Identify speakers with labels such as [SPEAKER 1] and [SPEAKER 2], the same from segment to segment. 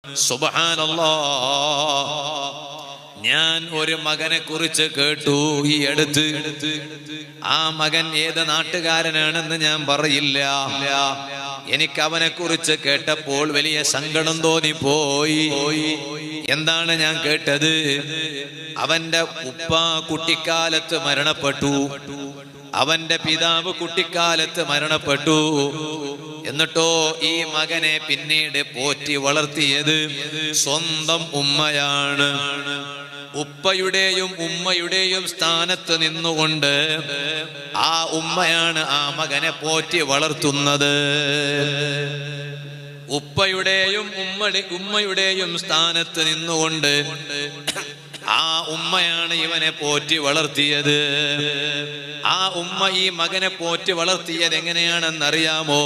[SPEAKER 1] സുബ്ഹാനല്ലാഹ്. ഞാൻ ഒരു മകനെ കുറിച്ച് കേട്ടു ഈ അടുത്ത്. ആ മകൻ ഏത് നാട്ടുകാരനാണെന്ന് ഞാൻ പറയില്ല. എനിക്ക് അവനെ കുറിച്ച് കേട്ടപ്പോൾ വലിയ സങ്കടം തോന്നിപ്പോയി. എന്താണ് ഞാൻ കേട്ടത്? അവന്റെ ഉപ്പ കുട്ടിക്കാലത്ത് മരണപ്പെട്ടു, അവന്റെ പിതാവ് കുട്ടിക്കാലത്ത് മരണപ്പെട്ടു. എന്നിട്ടോ ഈ മകനെ പിന്നീട് പോറ്റി വളർത്തിയത് സ്വന്തം ഉമ്മയാണ്. ഉപ്പയുടെയും ഉമ്മയുടെയും സ്ഥാനത്ത് നിന്നുകൊണ്ട് ആ ഉമ്മയാണ് ആ മകനെ പോറ്റി വളർത്തുന്നത്. ഉപ്പയുടെയും ഉമ്മയുടെയും സ്ഥാനത്ത് നിന്നുകൊണ്ട് ആ ഉമ്മയാണ് ഇവനെ പോറ്റി വളർത്തിയത്. ആ ഉമ്മ ഈ മകനെ പോറ്റി വളർത്തിയത് എങ്ങനെയാണെന്നറിയാമോ?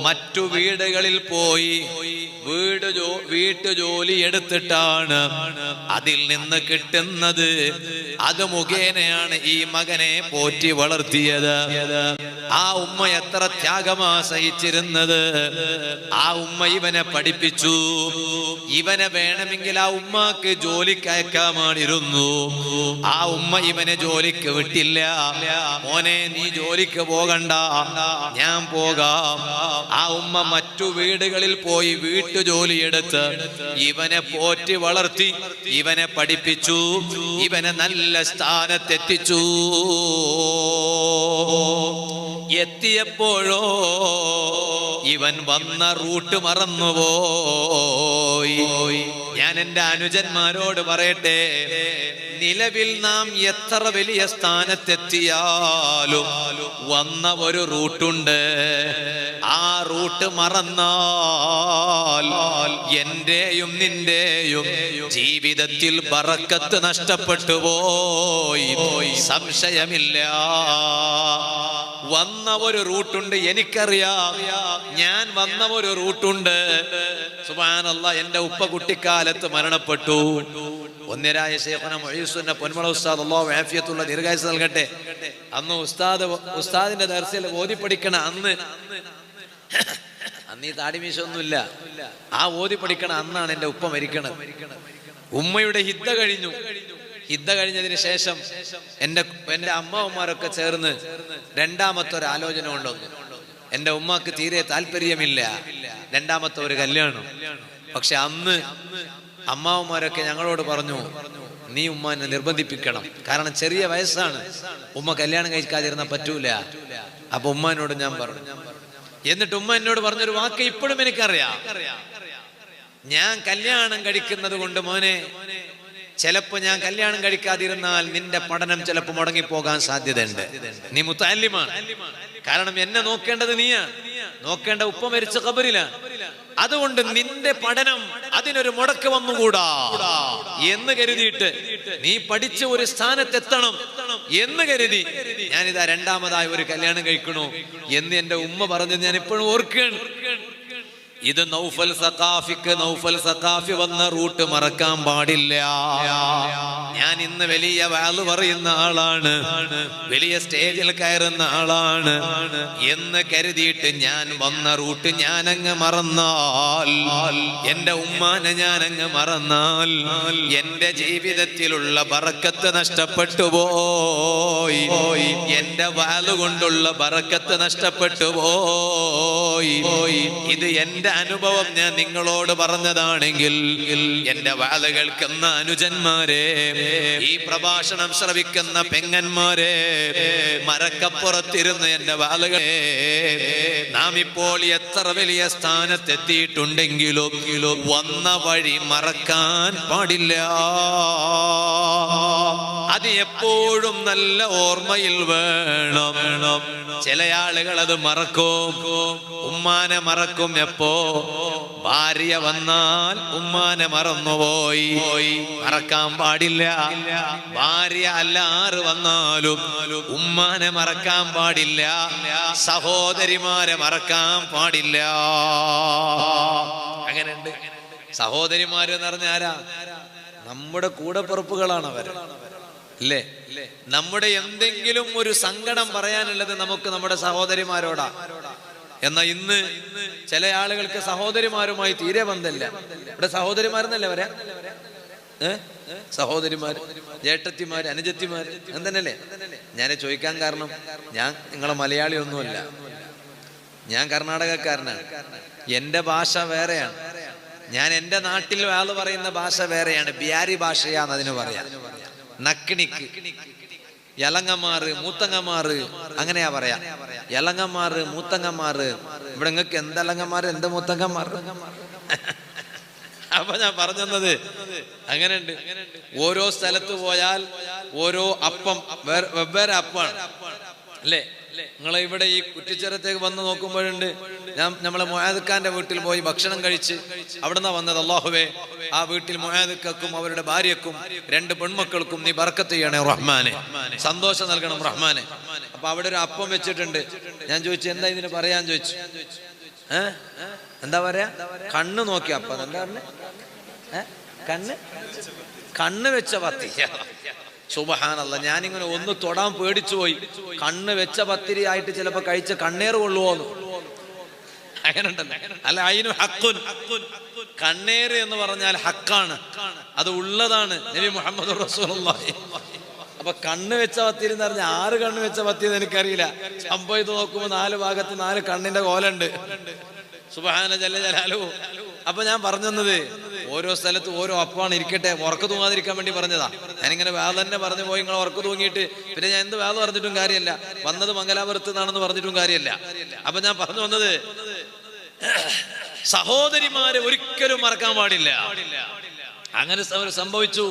[SPEAKER 1] മറ്റു വീടുകളിൽ പോയി വീട്ടുജോലി എടുത്തിട്ടാണ് അതിൽ നിന്ന് കിട്ടുന്നത്. അത് മുഖേനയാണ് ഈ മകനെ പോറ്റി വളർത്തിയത്. ആ ഉമ്മ എത്ര ത്യാഗമാ സഹിച്ചിരുന്നത്. ആ ഉമ്മ ഇവനെ പഠിപ്പിച്ചു. ഇവനെ വേണമെങ്കിൽ ആ ഉമ്മാക്ക് ജോലിക്ക് അയക്കാമായിരുന്നു. ആ ഉമ്മ ഇവനെ ജോലിക്ക് വിട്ടില്ല. മോനെ, നീ ജോലിക്ക് പോകണ്ട, ഞാൻ പോകാം. ആ ഉമ്മ മറ്റു വീടുകളിൽ പോയി വീട്ടുജോലിയെടുത്ത് ഇവനെ പോറ്റി വളർത്തി, ഇവനെ പഠിപ്പിച്ചു, ഇവനെ നല്ല സ്ഥാനത്തെത്തിച്ചു. എത്തിയപ്പോഴോ ഇവൻ വന്ന റൂട്ട് മറന്നുപോയി. ഞാൻ എൻ്റെ അനുജന്മാരോട് പറയട്ടെ, നിലവിൽ നാം എത്ര വലിയ സ്ഥാനത്തെത്തിയാലും വന്ന ഒരു റൂട്ടുണ്ട്. ആ റൂട്ട് മറന്നാൽ എന്റെയും നിന്റെയും ജീവിതത്തിൽ ബറക്കത്ത് നഷ്ടപ്പെട്ടു പോയി, സംശയമില്ല. വന്ന ഒരു റൂട്ടുണ്ട്, എനിക്കറിയാം. ഞാൻ വന്ന ഒരു റൂട്ടുണ്ട്. സുബ്ഹാനല്ലാഹ്, എന്റെ ഉപ്പ കുട്ടിക്കാലത്ത് മരണപ്പെട്ടു. ഒന്നരായ ശൈഖുന മുഈസുന്ന പൊന്മള ഉസ്താദ്, അല്ലാഹു ആഫിയത്തുള്ള ദീർഘായുസ്സ് നൽകട്ടെ. അന്ന് ഉസ്താദിന്റെ ദർസിൽ ഓതി പഠിക്കണ അന്ന് ഈ താടിമീശൊന്നുമില്ല. ആ ഓതി പഠിക്കണ അന്നാണ് എന്റെ ഉപ്പ മരിക്കണത്. ഉമ്മയുടെ ഹിദ്ദ കഴിഞ്ഞു. ഹിദ്ദ കഴിഞ്ഞതിന് ശേഷം എന്റെ അമ്മമാരൊക്കെ ചേർന്ന് രണ്ടാമത്തെ ഒരു ആലോചന കൊണ്ടുവന്നു. എന്റെ ഉമ്മക്ക് തീരെ താല്പര്യമില്ല രണ്ടാമത്തെ ഒരു കല്യാണം. പക്ഷെ അന്ന് അമ്മാവന്മാരൊക്കെ ഞങ്ങളോട് പറഞ്ഞു, നീ ഉമ്മാനെ നിർബന്ധിപ്പിക്കണം, കാരണം ചെറിയ വയസ്സാണ്, ഉമ്മ കല്യാണം കഴിക്കാതിരുന്ന പറ്റൂല. അപ്പൊ ഉമ്മാനോട് ഞാൻ പറഞ്ഞു. എന്നിട്ട് ഉമ്മ എന്നോട് പറഞ്ഞൊരു വാക്ക് ഇപ്പോഴും എനിക്കറിയാം. ഞാൻ കല്യാണം കഴിക്കുന്നത് കൊണ്ട് മോനെ, ചിലപ്പോ ഞാൻ കല്യാണം കഴിക്കാതിരുന്നാൽ നിന്റെ പഠനം ചിലപ്പോ മുടങ്ങിപ്പോകാൻ സാധ്യതയുണ്ട്. നീ മുത്തഅല്ലിമാണ്, കാരണം എന്നെ നോക്കേണ്ടത് നീയാണ്, നോക്കേണ്ട ഉപ്പ മരിച്ച ഖബറിലാണ്. അതുകൊണ്ട് നിന്റെ പഠനം അതിനൊരു മുടക്ക് വന്നുകൂടാ എന്ന് കരുതിയിട്ട് നീ പഠിച്ച ഒരു സ്ഥാനത്തെത്തണം എന്ന് കരുതി ഞാനിതാ രണ്ടാമതായി ഒരു കല്യാണം കഴിക്കണു എന്ന് എന്റെ ഉമ്മ പറഞ്ഞത് ഞാൻ ഇപ്പോഴും ഓർക്കുകയാണ്. ഇത് നൗഫൽ സഖാഫി വന്ന റൂട്ട് മറക്കാൻ പാടില്ല. ഞാൻ ഇന്ന് വലിയ വാള് പറയുന്ന ആളാണ്, വലിയ സ്റ്റേജിൽ കയറുന്ന ആളാണ് എന്ന് കരുതിയിട്ട് ഞാൻ വന്ന റൂട്ട് ഞാനങ്ങ് മറന്നാൽ, എന്റെ ഉമ്മാനെ ഞാനങ്ങ് മറന്നാൽ എന്റെ ജീവിതത്തിലുള്ള ബറക്കത്ത് നഷ്ടപ്പെട്ടു പോയി, എന്റെ വാള് കൊണ്ടുള്ള ബറക്കത്ത് നഷ്ടപ്പെട്ടു പോയി. ഇത് എന്റെ അനുഭവം ഞാൻ നിങ്ങളോട് പറഞ്ഞതാണെങ്കിൽ എന്റെ വാള് കേൾക്കുന്ന അനുജന്മാരെ, ഈ പ്രഭാഷണം ശ്രവിക്കുന്ന പെങ്ങന്മാരെ, മരക്കപ്പുറത്തിരുന്ന് എന്റെ വാളുകളെ, നാം ഇപ്പോൾ എത്ര വലിയ സ്ഥാനത്തെത്തിയിട്ടുണ്ടെങ്കിലും വന്ന വഴി മറക്കാൻ പാടില്ല. അത് എപ്പോഴും നല്ല ഓർമ്മയിൽ വേണം. ചില ആളുകൾ അത് മറക്കും, ഉമ്മാനെ മറക്കും. എപ്പോ ഭാര്യ വന്നാൽ ഉമ്മാനെ മറന്നുപോയി, മറക്കാൻ പാടില്ല. ഭാര്യ അല്ല ആറ് വന്നാലും ഉമ്മാനെ മറക്കാൻ പാടില്ല, സഹോദരിമാരെ മറക്കാൻ പാടില്ല. അങ്ങനെയുണ്ട്. സഹോദരിമാര് എന്ന് പറഞ്ഞ ആരാ? നമ്മുടെ കൂടപ്പിറപ്പുകളാണ് അവര്, അല്ലേ? നമ്മുടെ എന്തെങ്കിലും ഒരു സങ്കടം പറയാനുള്ളത് നമുക്ക് നമ്മുടെ സഹോദരിമാരോടാ. എന്നാ ഇന്ന് ചില ആളുകൾക്ക് സഹോദരിമാരുമായി തീരെ ബന്ധമില്ല. ഇവിടെ സഹോദരിമാരെന്നല്ലേ പറയാ, സഹോദരിമാര്, ജേട്ടത്തിമാര്, അനുജത്തിമാര് എന്തെന്നല്ലേ. ഞാൻ ചോദിക്കാൻ കാരണം, ഞാൻ നിങ്ങളെ മലയാളി ഒന്നുമല്ല, ഞാൻ കർണാടകക്കാരനാണ്. എൻ്റെ ഭാഷ വേറെയാണ്. ഞാൻ എൻ്റെ നാട്ടിൽ ആള് പറയുന്ന ഭാഷ വേറെയാണ്. ബിയാരി ഭാഷയാന്ന് അതിന് പറയാ. നക്കിണിക്ക്, യലങ്ങമാറ്, മൂത്തങ്ങമാറ്, അങ്ങനെയാ പറയാ. യലങ്ങമാറ്, മൂത്തങ്ങമാറ്. ഇവിടെ നിങ്ങൾക്ക് എന്തലങ്ങമാറ്, എന്ത് മൂത്തങ്ങമാറ്? അപ്പൊ ഞാൻ പറഞ്ഞത് അങ്ങനെയുണ്ട്. ഓരോ സ്ഥലത്ത് പോയാൽ ഓരോ അപ്പം വെവ്വേറെ അപ്പാണ് അല്ലേ. നിങ്ങളെ ഇവിടെ ഈ കുറ്റിച്ചേരത്തേക്ക് വന്ന് നോക്കുമ്പോഴുണ്ട്, നമ്മളെ മുആദ്ഖാന്റെ വീട്ടിൽ പോയി ഭക്ഷണം കഴിച്ച് അവിടുന്ന് വന്നത്. അല്ലാഹുവേ, ആ വീട്ടിൽ മുആദ്ഖക്കും അവരുടെ ഭാര്യക്കും 2 പെൺമക്കൾക്കും നീ ബർക്കത്ത് ചെയ്യണേ റഹ്മാനെ, സന്തോഷം നൽകണം റഹ്മാനെ. അപ്പൊ അവിടെ ഒരു അപ്പം വെച്ചിട്ടുണ്ട്. ഞാൻ ചോദിച്ചു, എന്താ ഇതിന് പറയാൻ ചോദിച്ചു. എന്താ പറയാ? കണ്ണ് നോക്കി അപ്പം. എന്താ പറഞ്ഞ? കണ്ണ് വെച്ച പത്തി. സുബ്ഹാനല്ലാഹ്, ഞാനിങ്ങനെ ഒന്ന് തൊടാൻ പേടിച്ചു പോയി. കണ്ണ് വെച്ച പത്തിരി ആയിട്ട് ചിലപ്പോ കഴിച്ച കണ്ണേറ് കൊള്ളുവോന്ന്. അങ്ങനെ ഉണ്ടല്ലോ. അല്ല, അയിനു ഹഖുൻ, കണ്ണേറ് എന്ന് പറഞ്ഞാൽ ഹക്കാണ്, അത് ഉള്ളതാണ്. നബി മുഹമ്മദ് റസൂലുള്ളാഹി. അപ്പൊ കണ്ണ് വെച്ച പത്തിരി എന്ന് പറഞ്ഞാൽ 6 കണ്ണ് വെച്ച പത്തിരി എനിക്കറിയില്ല. സംഭവം ഇത് നോക്കുമ്പോ 4 ഭാഗത്ത് 4 കണ്ണിന്റെ കോലുണ്ട്. സുബ്ഹാന ജല്ല ജലാലുഹു. അപ്പൊ ഞാൻ പറഞ്ഞത്, ഓരോ സ്ഥലത്ത് ഓരോ അപ്പാണ്. ഇരിക്കട്ടെ, ഉറക്ക തൂങ്ങാതിരിക്കാൻ വേണ്ടി പറഞ്ഞതാ. ഞാനിങ്ങനെ വേദ തന്നെ പറഞ്ഞു പോയി. നിങ്ങൾ ഉറക്ക തൂങ്ങിയിട്ട് പിന്നെ ഞാൻ എന്ത് വേദ പറഞ്ഞിട്ടും കാര്യമല്ല. വന്നത് മംഗലാപുരത്ത് നിന്നാണെന്ന് പറഞ്ഞിട്ടും കാര്യമല്ല. അപ്പൊ ഞാൻ പറഞ്ഞു വന്നത്, സഹോദരിമാരെ ഒരിക്കലും മറക്കാൻ പാടില്ല. അങ്ങനെ സംഭവിച്ചു.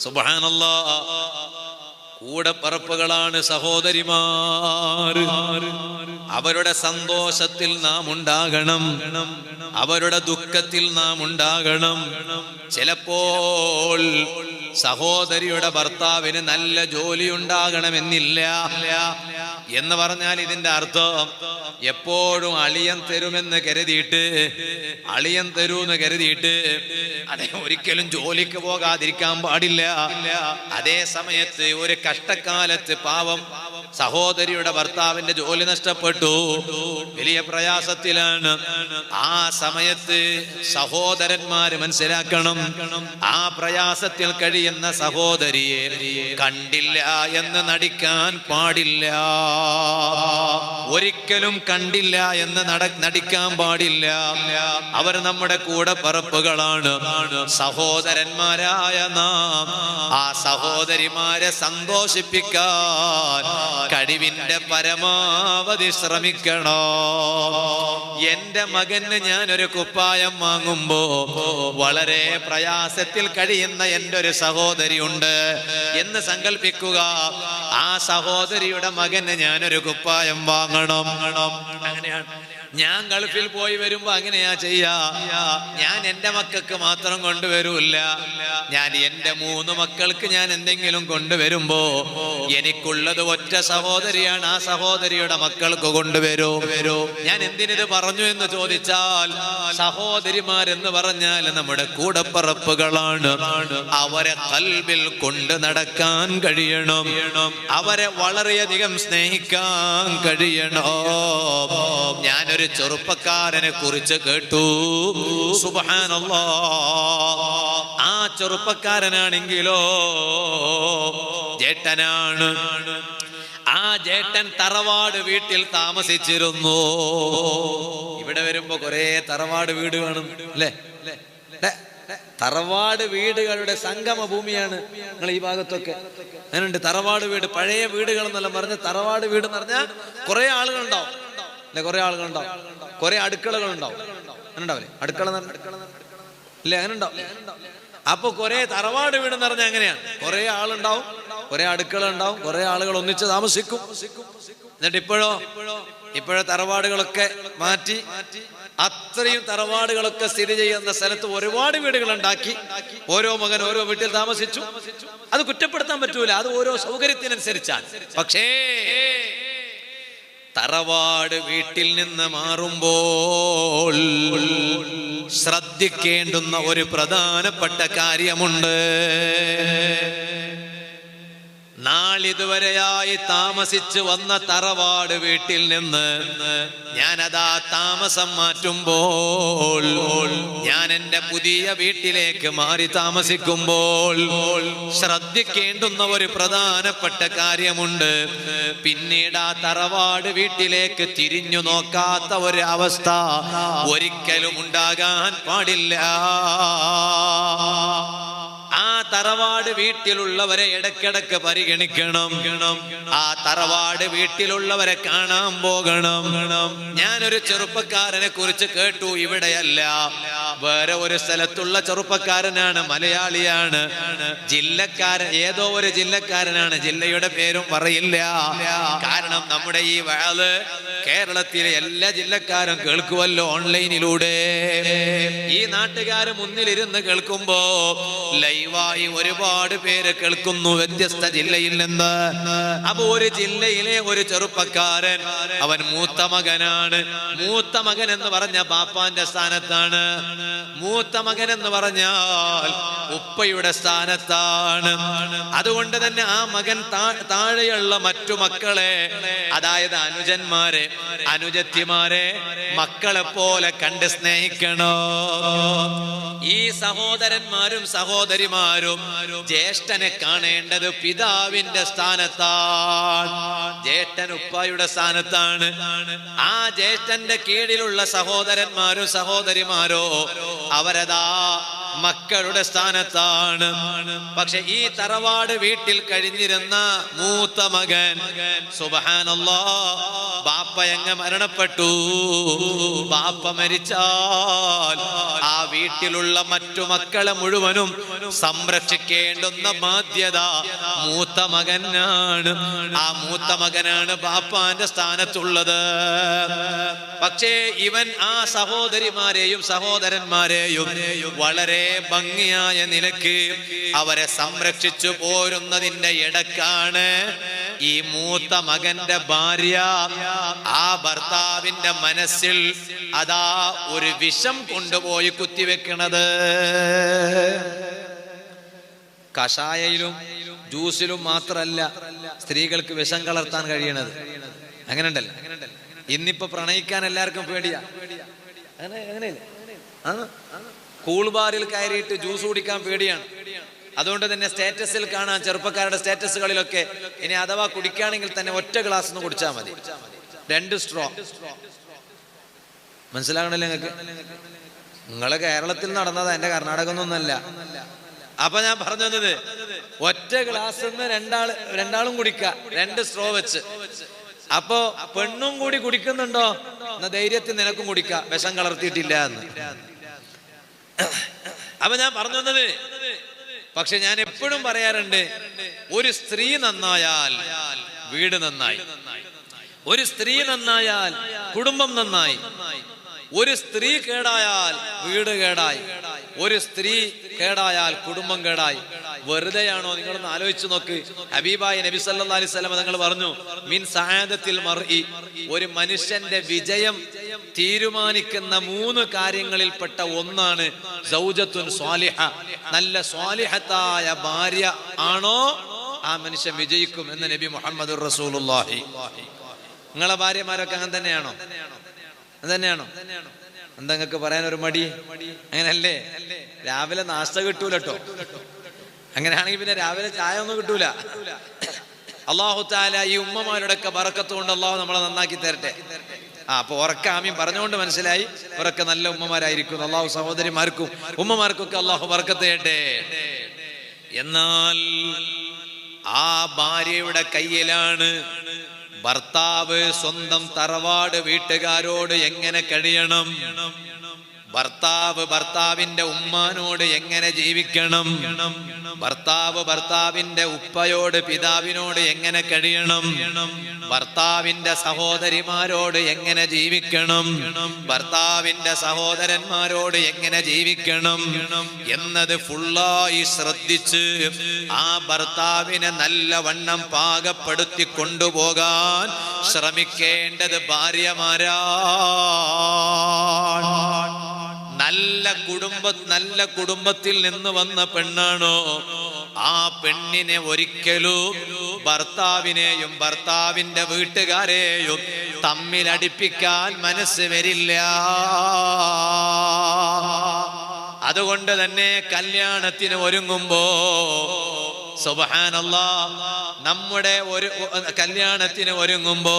[SPEAKER 1] സുബ്ഹാനല്ലാഹ്, കൂടപ്പറപ്പുകളാണ് സഹോദരിമാർ. അവരുടെ സന്തോഷത്തിൽ നാം ഉണ്ടാകണം, അവരുടെ ദുഃഖത്തിൽ നാം ഉണ്ടാകണം. ചിലപ്പോൾ സഹോദരിയുടെ ഭർത്താവിന് നല്ല ജോലി ഉണ്ടാകണമെന്നില്ല. എന്ന് പറഞ്ഞാൽ ഇതിന്റെ അർത്ഥം എപ്പോഴും അളിയൻ തരുമെന്ന് കരുതിയിട്ട്, അളിയൻ തരൂന്ന് കരുതിയിട്ട് അതേ ഒരിക്കലും ജോലിക്ക് പോകാതിരിക്കാൻ പാടില്ല. അതേ സമയത്ത് ഒരു കഷ്ടക്കാലത്ത് പാവം സഹോദരിയുടെ ഭർത്താവിന്റെ ജോലി നഷ്ടപ്പെട്ടു, വലിയ പ്രയാസത്തിലാണ്. ആ സമയത്ത് സഹോദരന്മാര് മനസ്സിലാക്കണം, ആ പ്രയാസത്തിൽ കഴിയുന്ന സഹോദരിയെ കണ്ടില്ല എന്ന് നടിക്കാൻ പാടില്ല. ഒരിക്കലും കണ്ടില്ല എന്ന് നടിക്കാൻ പാടില്ല. അവർ നമ്മുടെ കൂടെ പറപ്പുകളാണ്, സഹോദരന്മാരായ നാം ആ സഹോദരിമാരെ സന്തോഷിപ്പിക്കാൻ കഴിവിന്റെ പരമാവധി ശ്രമിക്കണോ. എന്റെ മകന് ഞാനൊരു കുപ്പായം വാങ്ങുമ്പോ വളരെ പ്രയാസത്തിൽ കഴിയുന്ന എൻ്റെ ഒരു സഹോദരി ഉണ്ട് എന്ന് സങ്കല്പിക്കുക. ആ സഹോദരിയുടെ മകന് ഞാനൊരു കുപ്പായം വാങ്ങണം. അങ്ങനെയാണ്. ഞാൻ ഗൾഫിൽ പോയി വരുമ്പോ അങ്ങനെയാ ചെയ്യാ. ഞാൻ എൻ്റെ മക്കൾക്ക് മാത്രം കൊണ്ടുവരൂല്ല, ഞാൻ എൻ്റെ 3 മക്കൾക്ക് ഞാൻ എന്തെങ്കിലും കൊണ്ടുവരുമ്പോ എനിക്കുള്ളത് ഒറ്റ സഹോദരിയാണ്, ആ സഹോദരിയുടെ മക്കൾക്ക് കൊണ്ടുവരൂ. ഞാൻ എന്തിനിത് പറഞ്ഞു എന്ന് ചോദിച്ചാൽ, സഹോദരിമാരെന്ന് പറഞ്ഞാൽ നമ്മുടെ കൂടപ്പറപ്പുകളാണ്. അവരെ ഖൽബിൽ കൊണ്ട് നടക്കാൻ കഴിയണം, അവരെ വളരെയധികം സ്നേഹിക്കാൻ കഴിയണം. ഞാനൊരു ചെറുപ്പക്കാരനെ കുറിച്ച് കേട്ടു. സുബ്ഹാനല്ലാഹ്, ആ ചെറുപ്പക്കാരനാണെങ്കിലോ ജേട്ടനാണ്. ആ ജേട്ടൻ തറവാട് വീട്ടിൽ താമസിച്ചിരുന്നു. ഇവിടെ വരുമ്പോ കുറെ തറവാട് വീട് കാണും അല്ലേ. തറവാട് വീടുകളുടെ സംഗമ ഭൂമിയാണ് നിങ്ങൾ ഈ ഭാഗത്തൊക്കെ. അങ്ങനെയുണ്ട് തറവാട് വീട്, പഴയ വീടുകൾ എന്നെല്ലാം പറഞ്ഞ് തറവാട് വീട് എന്ന് പറഞ്ഞാൽ കുറെ ആളുകളുണ്ടാവും അല്ലെ, കുറെ ആളുകളുണ്ടാവും, കുറെ അടുക്കളകളുണ്ടാവും. അങ്ങനെ ഉണ്ടാവില്ലേ അടുക്കള അല്ലേ, അങ്ങനെ ഉണ്ടാവും. അപ്പൊ കുറെ തറവാട് വീട് എന്ന് പറഞ്ഞാൽ അങ്ങനെയാണ്, കുറെ ആളുണ്ടാവും, കുറെ അടുക്കള ഉണ്ടാവും, കുറെ ആളുകൾ ഒന്നിച്ച് താമസിക്കും. എന്നിട്ട് ഇപ്പോഴോ തറവാടുകളൊക്കെ മാറ്റി അത്രയും തറവാടുകളൊക്കെ സ്ഥിതി ചെയ്യുന്ന സ്ഥലത്ത് ഒരുപാട് വീടുകൾ ഉണ്ടാക്കി ഓരോ മകൻ ഓരോ വീട്ടിൽ താമസിച്ചു. അത് കുറ്റപ്പെടുത്താൻ പറ്റൂല, അത് ഓരോ സൗകര്യത്തിനനുസരിച്ചാണ്. പക്ഷേ തറവാട് വീട്ടിൽ നിന്ന് മാറുമ്പോൾ ശ്രദ്ധിക്കേണ്ടുന്ന ഒരു പ്രധാനപ്പെട്ട കാര്യമുണ്ട്. നാളെ നാളിതുവരെയായി താമസിച്ചു വന്ന തറവാട് വീട്ടിൽ നിന്ന് ഞാനതാ താമസം മാറ്റുമ്പോൾ, ഞാൻ എൻ്റെ പുതിയ വീട്ടിലേക്ക് മാറി താമസിക്കുമ്പോൾ ശ്രദ്ധിക്കേണ്ടുന്ന ഒരു പ്രധാനപ്പെട്ട കാര്യമുണ്ട്. പിന്നീട് ആ തറവാട് വീട്ടിലേക്ക് തിരിഞ്ഞു നോക്കാത്ത ഒരു അവസ്ഥ ഒരിക്കലും ഉണ്ടാകാൻ പാടില്ല. ആ തറവാട് വീട്ടിലുള്ളവരെ ഇടയ്ക്കിടയ്ക്ക് പരിഗണിക്കണം. ആ തറവാട് വീട്ടിലുള്ളവരെ കാണാൻ പോകണം. ഞാനൊരു ചെറുപ്പക്കാരനെ കുറിച്ച് കേട്ടു, ഇവിടെയല്ല, വേറെ ഒരു സ്ഥലത്തുള്ള ചെറുപ്പക്കാരനാണ്, മലയാളിയാണ്, ജില്ലക്കാരൻ, ഏതോ ഒരു ജില്ലക്കാരനാണ്, ജില്ലയുടെ പേരും പറയില്ല. കാരണം നമ്മുടെ ഈ വഅദ് കേരളത്തിലെ എല്ലാ ജില്ലക്കാരും കേൾക്കുമല്ലോ ഓൺലൈനിലൂടെ. ഈ നാട്ടുകാര് മുന്നിലിരുന്ന് കേൾക്കുമ്പോ ലൈവായി ഒരുപാട് പേര് കേൾക്കുന്നു വ്യത്യസ്ത ജില്ലയിൽ നിന്ന്. അപ്പൊ ഒരു ജില്ലയിലെ ഒരു ചെറുപ്പക്കാരൻ, അവൻ മൂത്ത മകനാണ്. മൂത്ത മകൻ എന്ന് പറഞ്ഞ ബാപ്പാന്റെ സ്ഥാനത്താണ്. മൂത്ത മകൻ എന്ന് പറഞ്ഞാൽ ഉപ്പയുടെ സ്ഥാനത്താണ്. അതുകൊണ്ട് തന്നെ ആ മകൻ താഴെയുള്ള മറ്റു മക്കളെ, അതായത് അനുജന്മാരെ, അനുജത്തിമാരെ മക്കളെ പോലെ കണ്ട് സ്നേഹിക്കണോ. ഈ സഹോദരന്മാരും സഹോദരിമാരും ജ്യേഷ്ഠനെ കാണേണ്ടത് പിതാവിന്റെ സ്ഥാനത്താണ്. ജ്യേഷ്ഠൻ ഉപ്പായുടെ സ്ഥാനത്താണ്. ആ ജ്യേഷ്ഠന്റെ കീഴിലുള്ള സഹോദരന്മാരും സഹോദരിമാരോ അവരതാ മക്കളുടെ സ്ഥാനത്താണ്. പക്ഷെ ഈ തറവാട് വീട്ടിൽ കഴിഞ്ഞിരുന്ന മൂത്ത മകൻ, സുബ്ഹാനല്ലാഹ്, ബാപ്പ അങ്ങ് മരണപ്പെട്ടു. ബാപ്പ മരിച്ചാൽ ആ വീട്ടിലുള്ള മറ്റു മക്കളെ മുഴുവനും സംരക്ഷിക്കേണ്ടുന്ന ബാധ്യത മൂത്ത മകനാണ്. ആ മൂത്ത മകനാണ് ബാപ്പാന്റെ സ്ഥാനത്തുള്ളത്. പക്ഷേ ഇവൻ ആ സഹോദരിമാരെയും സഹോദരന്മാരെയും വളരെ ഭംഗിയായ നിലക്ക് അവരെ സംരക്ഷിച്ചു പോരുന്നതിന്റെ ഇടക്കാണ് ഈ മൂത്ത മകന്റെ ഭാര്യ ആ ഭർത്താവിന്റെ മനസ്സിൽ അതാ ഒരു വിഷം കൊണ്ടുപോയി കുത്തിവെക്കണത്. കഷായയിലും ജ്യൂസിലും മാത്രല്ല സ്ത്രീകൾക്ക് വിഷം കലർത്താൻ കഴിയണത്. അങ്ങനെ ഉണ്ടല്ലോ. ഇന്നിപ്പോ പ്രണയിക്കാൻ എല്ലാവർക്കും പേടിയാ. കൂൾ ബാറിൽ കയറിയിട്ട് ജ്യൂസ് കുടിക്കാൻ പേടിയാണ്. അതുകൊണ്ട് തന്നെ സ്റ്റാറ്റസിൽ കാണാൻ, ചെറുപ്പക്കാരുടെ സ്റ്റാറ്റസുകളിലൊക്കെ, ഇനി അഥവാ കുടിക്കുകയാണെങ്കിൽ തന്നെ ഒറ്റ ഗ്ലാസ് ഒന്ന് കുടിച്ചാൽ മതി, 2 സ്ട്രോ. മനസ്സിലാകണല്ലേ നിങ്ങൾക്ക്? നിങ്ങള് കേരളത്തിൽ നടന്നതാ, എന്റെ കർണാടക ഒന്നല്ല. അപ്പൊ ഞാൻ പറഞ്ഞത് ഒറ്റ ഗ്ലാസ് രണ്ടാളും കുടിക്കുക, 2 സ്ട്രോ വെച്ച്. അപ്പോ പെണ്ണും കൂടി കുടിക്കുന്നുണ്ടോ എന്ന ധൈര്യത്തിൽ നിനക്കും കുടിക്കുക, വിഷം കലർത്തിയിട്ടില്ല എന്ന്. അപ്പൊ ഞാൻ പറഞ്ഞു തന്നത്, പക്ഷെ ഞാൻ എപ്പോഴും പറയാറുണ്ട്, ഒരു സ്ത്രീ നന്നായാൽ വീട് നന്നായി, ഒരു സ്ത്രീ നന്നായാൽ കുടുംബം നന്നായി, ഒരു സ്ത്രീ കേടായാൽ വീട് കേടായി, ഒരു സ്ത്രീ കേടായാൽ കുടുംബം കേടായി. വെറുതെയാണോ? നിങ്ങളൊന്ന് ആലോചിച്ച് നോക്ക്. ഹബീബായ നബി സല്ലല്ലാഹു അലൈഹി വസല്ലം തങ്ങൾ പറഞ്ഞു, മിൻ സഅദത്തിൽ മർഇ, ഒരു മനുഷ്യന്റെ വിജയം തീരുമാനിക്കുന്ന 3 കാര്യങ്ങളിൽപ്പെട്ട ഒന്നാണ് സൗജത്തുൻ സ്വാലിഹ. നല്ല സ്വാലിഹത്തായ ഭാര്യ ആണോ ആ മനുഷ്യൻ വിജയിക്കും എന്ന് നബി മുഹമ്മദുർ റസൂലുള്ളാഹി. നിങ്ങളെ ഭാര്യമാരൊക്കെ അങ്ങനെ തന്നെയാണോ? തന്നെയാണോ? എന്താ നിങ്ങൾക്ക് പറയാൻ ഒരു മടി? അങ്ങനല്ലേ? രാവിലെ നാസ്ത കിട്ടൂല കേട്ടോ. അങ്ങനെയാണെങ്കിൽ പിന്നെ രാവിലെ ചായ ഒന്നും കിട്ടൂല. അല്ലാഹു തആല ഈ ഉമ്മമാരുടെയൊക്കെ ബറക്കത്ത് കൊണ്ട് അല്ലാഹു നമ്മളെ നന്നാക്കി തരട്ടെ. അപ്പൊ ഉറക്ക ആമീൻ പറഞ്ഞുകൊണ്ട് മനസ്സിലായി, അവരൊക്കെ നല്ല ഉമ്മമാരായിരിക്കും. അല്ലാഹു സഹോദരിമാർക്കും ഉമ്മമാർക്കൊക്കെ അല്ലാഹു ബറക്കത്ത് ചെയ്യട്ടെ. എന്നാൽ ആ ഭാര്യയുടെ കയ്യിലാണ് ഭർത്താവ് സ്വന്തം തറവാട് വീട്ടുകാരോട് എങ്ങനെ കഴിയണം, ഭർത്താവ് ഭർത്താവിന്റെ ഉമ്മാനോട് എങ്ങനെ ജീവിക്കണം, ഭർത്താവ് ഭർത്താവിന്റെ ഉപ്പയോട് പിതാവിനോട് എങ്ങനെ കഴിയണം, ഭർത്താവിന്റെ സഹോദരിമാരോട് എങ്ങനെ ജീവിക്കണം, ഭർത്താവിന്റെ സഹോദരന്മാരോട് എങ്ങനെ ജീവിക്കണം എന്നത് ഫുള്ളായി ശ്രദ്ധിച്ച് ആ ഭർത്താവിനെ നല്ലവണ്ണം പാകപ്പെടുത്തി കൊണ്ടുപോകാൻ ശ്രമിക്കേണ്ടത് ഭാര്യമാരാ. നല്ല കുടുംബത്തിൽ നിന്ന് വന്ന പെണ്ണാണോ ആ പെണ്ണിനെ ഒരിക്കലും ഭർത്താവിനെയും ഭർത്താവിന്റെ വീട്ടുകാരെയും തമ്മിലടിപ്പിക്കാൻ മനസ്സ് വരില്ല. അതുകൊണ്ട് തന്നെ കല്യാണത്തിന് ഒരുങ്ങുമ്പോ സുബ്ഹാനല്ലാഹ്, നമ്മുടെ ഒരു കല്യാണത്തിന് ഒരുങ്ങുമ്പോ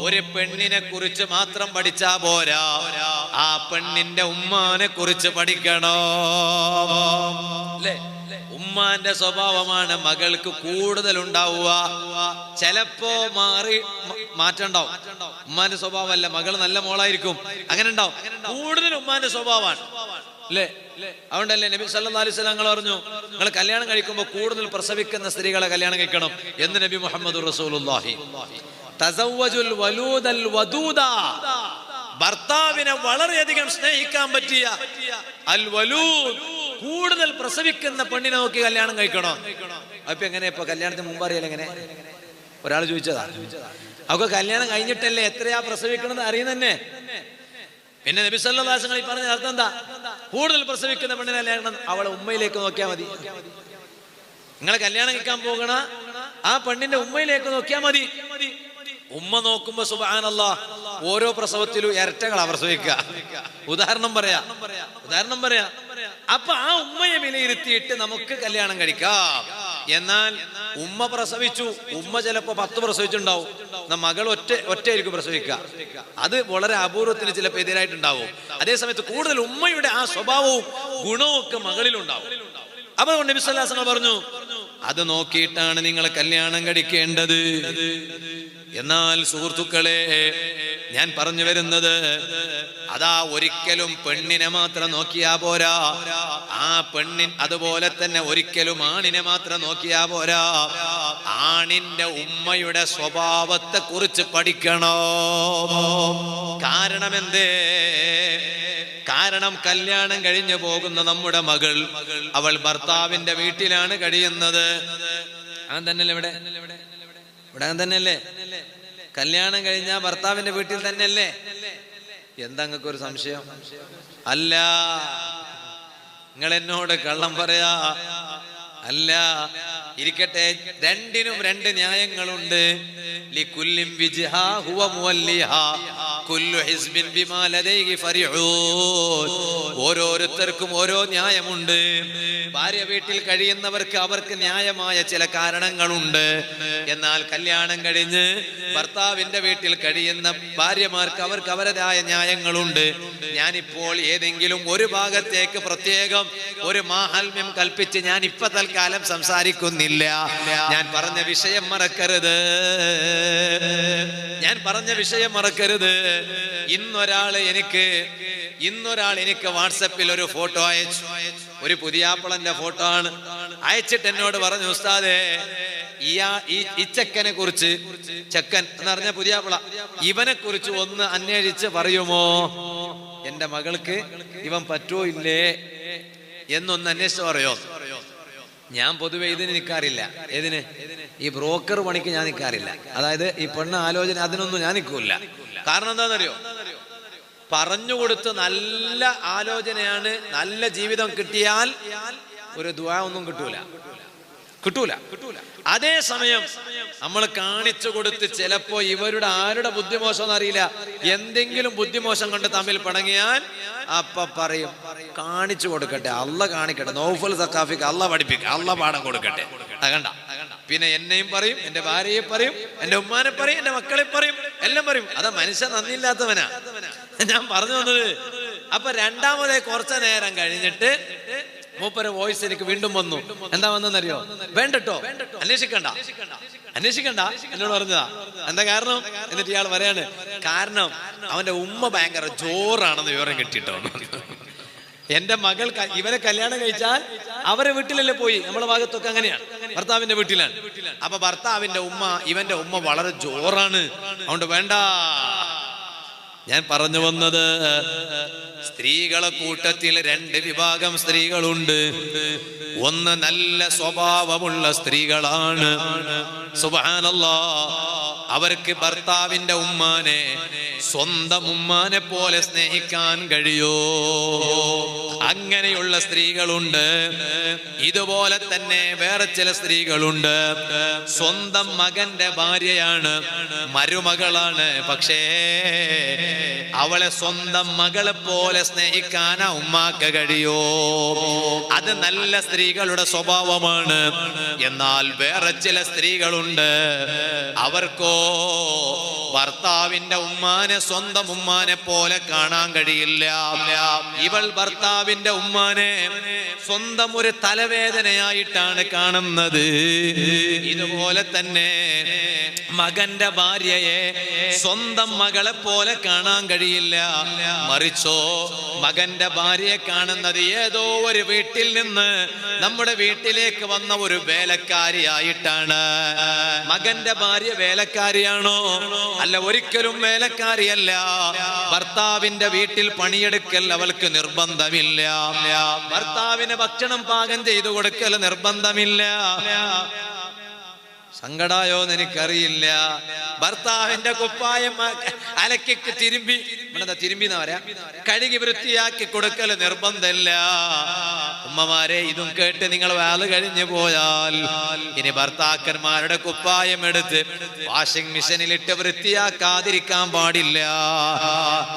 [SPEAKER 1] ഒരു പെണ്ണിനെ കുറിച്ച് മാത്രം പഠിച്ചാ പോരാ, ആ പെണ്ണിന്റെ ഉമ്മാനെ കുറിച്ച് പഠിക്കണോ. അല്ലേ? ഉമ്മാന്റെ സ്വഭാവമാണ് മകൾക്ക് കൂടുതൽ ഉണ്ടാവുക. ചിലപ്പോ മാറ്റണ്ടാവും. ഉമ്മാന്റെ സ്വഭാവമല്ല, മകൾ നല്ല മോളായിരിക്കും, അങ്ങനെ ഉണ്ടാവും. കൂടുതൽ ഉമ്മാന്റെ സ്വഭാവമാണ്. അല്ലേ? അതുകൊണ്ടല്ലേ നബി സല്ലല്ലാഹു അലൈഹി വസല്ലം പറഞ്ഞു, നിങ്ങൾ കല്യാണം കഴിക്കുമ്പോൾ കൂടുതൽ പ്രസവിക്കുന്ന സ്ത്രീകളെ കല്യാണം കഴിക്കണം എന്ന് നബി മുഹമ്മദുർ റസൂലുള്ളാഹി. തസവ്വജുൽ വലൂദൽ വദൂദ, ഭർത്താവിനെ വളരെയധികം സ്നേഹിക്കാൻ പറ്റിയ അൽ വലൂദ്, കൂടുതൽ പ്രസവിക്കുന്ന പെണ്ണിനെ നോക്കി കല്യാണം കഴിക്കണം. അപ്പൊ എങ്ങനെ ഇപ്പൊ കല്യാണത്തിന് മുമ്പ് അറിയാലോ? എങ്ങനെ? ഒരാൾ ചോദിച്ചതാ. അവർക്ക് കല്യാണം കഴിഞ്ഞിട്ടല്ലേ എത്രയാ പ്രസവിക്കണമെന്ന് അറിയുന്നതന്നെ. പിന്നെ നബി സല്ലല്ലാഹു അലൈഹി വസല്ലം പറഞ്ഞ അർത്ഥം എന്താ? കൂടുതൽ പ്രസവിക്കുന്ന പെണ്ണിനെ കല്യാണം അവളെ ഉമ്മയിലേക്ക് നോക്കിയാൽ മതി. നിങ്ങളെ കല്യാണം കഴിക്കാൻ പോകണ ആ പെണ്ണിന്റെ ഉമ്മയിലേക്ക് നോക്കിയാൽ മതി. ഉമ്മ നോക്കുമ്പോ സുബ്ഹാനല്ലാഹ്, ഓരോ പ്രസവത്തിലും ഇരട്ടകളാ പ്രസവിക്കുക. ഉദാഹരണം പറയാ. അപ്പൊ ആ ഉമ്മയെ വിലയിരുത്തിയിട്ട് നമുക്ക് കല്യാണം കഴിക്കാം. എന്നാൽ ഉമ്മ പ്രസവിച്ചു, ഉമ്മ ചിലപ്പോ 10 പ്രസവിച്ചിട്ടുണ്ടാവും, മകൾ ഒറ്റയായിരിക്കും പ്രസവിക്കുക. അത് വളരെ അപൂർവത്തിന് ചിലപ്പോൾ എതിരായിട്ടുണ്ടാവും. അതേസമയത്ത് കൂടുതൽ ഉമ്മയുടെ ആ സ്വഭാവവും ഗുണവും ഒക്കെ മകളിലുണ്ടാവും. അപ്പൊ നബി സല്ലല്ലാഹു അലൈഹി വസല്ലം പറഞ്ഞു, അത് നോക്കിയിട്ടാണ് നിങ്ങൾ കല്യാണം കഴിക്കേണ്ടത്. എന്നാൽ സുഹൃത്തുക്കളെ, ഞാൻ പറഞ്ഞു വരുന്നത് അതാ, ഒരിക്കലും പെണ്ണിനെ മാത്രം നോക്കിയാ പോരാ, ആ അതുപോലെ തന്നെ ഒരിക്കലും ആണിനെ മാത്രം നോക്കിയാ പോരാ, ആണിന്റെ ഉമ്മയുടെ സ്വഭാവത്തെ കുറിച്ച് പഠിക്കണോ. കാരണം എന്തേ? കാരണം കല്യാണം കഴിഞ്ഞു പോകുന്ന നമ്മുടെ മകൾ, അവൾ ഭർത്താവിന്റെ വീട്ടിലാണ് കഴിയുന്നത്. അങ്ങനെ തന്നെയല്ലേ ഇവിടെ തന്നെയല്ലേ? കല്യാണം കഴിഞ്ഞാൽ ഭർത്താവിന്റെ വീട്ടിൽ തന്നെയല്ലേ? എന്താ നിങ്ങൾക്ക് ഒരു സംശയം? അല്ല, നിങ്ങൾ എന്നോട് കള്ളം പറയാ. അല്ല, ഇരിക്കട്ടെ, രണ്ടിനും 2 ന്യായങ്ങളുണ്ട്. ലികുല്ലിൻ വിജ്ഹാ ഹുവ മുവല്ലിഹാ കുല്ലു ഹിസ്ബിൻ ബിമാ ലദൈഹി ഫരിഊൻ. ഓരോരുത്തർക്കും ഓരോ ന്യായമുണ്ട്. ഭാര്യ വീട്ടിൽ കഴിയുന്നവർക്ക് അവർക്ക് ന്യായമായ ചില കാരണങ്ങളുണ്ട്. എന്നാൽ കല്യാണം കഴിഞ്ഞ് ഭർത്താവിന്റെ വീട്ടിൽ കഴിയുന്ന ഭാര്യമാർക്ക് അവർക്ക് അവരുടേതായ ന്യായങ്ങളുണ്ട്. ഞാനിപ്പോൾ ഏതെങ്കിലും ഒരു ഭാഗത്തേക്ക് പ്രത്യേകം ഒരു മാഹാത്മ്യം കൽപ്പിച്ച് ഞാൻ ഇപ്പൊ തൽക്കാലം സംസാരിക്കുന്നില്ല. ഞാൻ പറഞ്ഞ വിഷയം മറക്കരുത്. ഇന്നൊരാൾ എനിക്ക് വാട്സപ്പിൽ ഒരു ഫോട്ടോ അയച്ചു. ഒരു പുതിയാപ്പളന്റെ ഫോട്ടോ ആണ് അയച്ചിട്ട് എന്നോട് പറഞ്ഞു, ഉസ്താദേ, ഈ ചെക്കനെ കുറിച്ച്, ചെക്കൻ എന്ന് പറഞ്ഞ പുതിയാപ്പള, ഇവനെ കുറിച്ച് ഒന്ന് അന്വേഷിച്ച് പറയുമോ? എന്റെ മകൾക്ക് ഇവൻ പറ്റുമോ ഇല്ലേ എന്നൊന്ന് അന്വേഷിച്ച് പറയോ? ഞാൻ പൊതുവെ ഇതിന് നിൽക്കാറില്ല. ഏതിന്? ഈ ബ്രോക്കർ പണിക്ക് ഞാൻ നിൽക്കാറില്ല. അതായത് ഈ പെണ്ണ് ആലോചന, അതിനൊന്നും ഞാൻ നിൽക്കൂല. കാരണം എന്താണെന്നറിയോ? പറഞ്ഞുകൊടുത്ത് നല്ല ആലോചനയാണ്, നല്ല ജീവിതം കിട്ടിയാൽ ഒരു ദുആ ഒന്നും കിട്ടൂല. അതേസമയം നമ്മൾ കാണിച്ചു കൊടുത്ത് ചിലപ്പോ ഇവരുടെ ആരുടെ ബുദ്ധിമോശം എന്നറിയില്ല, എന്തെങ്കിലും ബുദ്ധിമോശം കൊണ്ട് തമ്മിൽ പിണങ്ങിയാൽ അപ്പൊ പറയും, കാണിച്ചു കൊടുക്കട്ടെ, അള്ള കാണിക്കട്ടെ, നൗഫൽ സഖാഫിക്ക് അള്ള പഠിപ്പിക്കുക, അള്ള പാഠം കൊടുക്കട്ടെ. കണ്ട, പിന്നെ എന്നെയും പറയും, എന്റെ ഭാര്യയെ പറയും, എന്റെ ഉമ്മാനെ പറയും, എന്റെ മക്കളെ പറയും, എല്ലാം പറയും. അതാ മനുഷ്യൻ നന്ദിയില്ലാത്തവനാ ഞാൻ പറഞ്ഞു വന്നത്. അപ്പൊ രണ്ടാമതേ കുറച്ച നേരം കഴിഞ്ഞിട്ട് മൂപ്പര വോയിസ് എനിക്ക് വീണ്ടും വന്നു. എന്താ വന്നെന്നറിയോ? വേണ്ടട്ടോ, അന്വേഷിക്കണ്ട എന്നോട് പറഞ്ഞതാ. എന്താ കാരണം? എന്നിട്ട് ഇയാൾ പറയാണ്, കാരണം അവന്റെ ഉമ്മ ഭയങ്കര ജോറാണെന്ന് വിവരം കിട്ടിട്ടോ. എന്റെ മകൾ ഇവരെ കല്യാണം കഴിച്ചാൽ അവരെ വീട്ടിലല്ലേ പോയി, നമ്മളെ ഭാഗത്തൊക്കെ അങ്ങനെയാണ്, ഭർത്താവിന്റെ വീട്ടിലാണ്. അപ്പൊ ഭർത്താവിന്റെ ഉമ്മ, ഇവന്റെ ഉമ്മ വളരെ ജോറാണ്, അതുകൊണ്ട് വേണ്ട. ഞാൻ പറഞ്ഞു വന്നത്, സ്ത്രീകളെ കൂട്ടത്തിൽ 2 വിഭാഗം സ്ത്രീകളുണ്ട്. ഒന്ന് നല്ല സ്വഭാവമുള്ള സ്ത്രീകളാണ്, സുബ്ഹാനല്ലാഹ്. അവർക്ക് ഭർത്താവിന്റെ ഉമ്മാനെ സ്വന്തം ഉമ്മാനെ പോലെ സ്നേഹിക്കാൻ കഴിയോ? അങ്ങനെയുള്ള സ്ത്രീകളുണ്ട്. ഇതുപോലെ തന്നെ വേറെ ചില സ്ത്രീകളുണ്ട്. സ്വന്തം മകന്റെ ഭാര്യയാണ്, മരുമകളാണ്, പക്ഷേ അവളെ സ്വന്തം മകളെ പോലെ സ്നേഹിക്കാൻ ആ ഉമ്മാക്ക് കഴിയോ? അത് നല്ല സ്ത്രീകളുടെ സ്വഭാവമാണ്. എന്നാൽ വേറെ ചില സ്ത്രീകളുണ്ട്, അവർക്കോ ഭർത്താവിന്റെ ഉമ്മാനെ സ്വന്തം ഉമ്മാനെ പോലെ കാണാൻ കഴിയില്ല. ഇവൾ ഭർത്താവിന്റെ ഉമ്മാനെ സ്വന്തം ഒരു തലവേദനയായിട്ടാണ് കാണുന്നത്. ഇതുപോലെ തന്നെ മകന്റെ ഭാര്യയെ സ്വന്തം മകളെ പോലെ കാണാൻ കഴിയില്ല. മറിച്ചോ മകന്റെ ഭാര്യയെ കാണുന്നത് ഏതോ ഒരു വീട്ടിൽ നിന്ന് നമ്മുടെ വീട്ടിലേക്ക് വന്ന ഒരു വേലക്കാരിയായിട്ടാണ്. മകന്റെ ഭാര്യ വേലക്കാരിയാണോ? അല്ല, ഒരിക്കലും വേലക്കാരിയല്ല. ഭർത്താവിന്റെ വീട്ടിൽ പണിയെടുക്കൽ അവൾക്ക് നിർബന്ധമില്ല. ഭർത്താവിന് ഭക്ഷണം പാകം ചെയ്തു കൊടുക്കൽ നിർബന്ധമില്ല. സങ്കടായോന്ന് എനിക്കറിയില്ല. ഭർത്താവിന്റെ കുപ്പായം അലക്കി തിരുമ്പി, ഇവിടെ തിരുമ്പി എന്ന് പറയാ, കഴുകി വൃത്തിയാക്കി കൊടുക്കൽ നിർബന്ധമില്ല. ഉമ്മമാരെ, ഇതും കേട്ട് നിങ്ങൾ വാല് കഴിഞ്ഞു പോയാൽ ഇനി ഭർത്താക്കന്മാരുടെ കുപ്പായം എടുത്ത് വാഷിംഗ് മെഷീനിലിട്ട് വൃത്തിയാക്കാതിരിക്കാൻ പാടില്ല.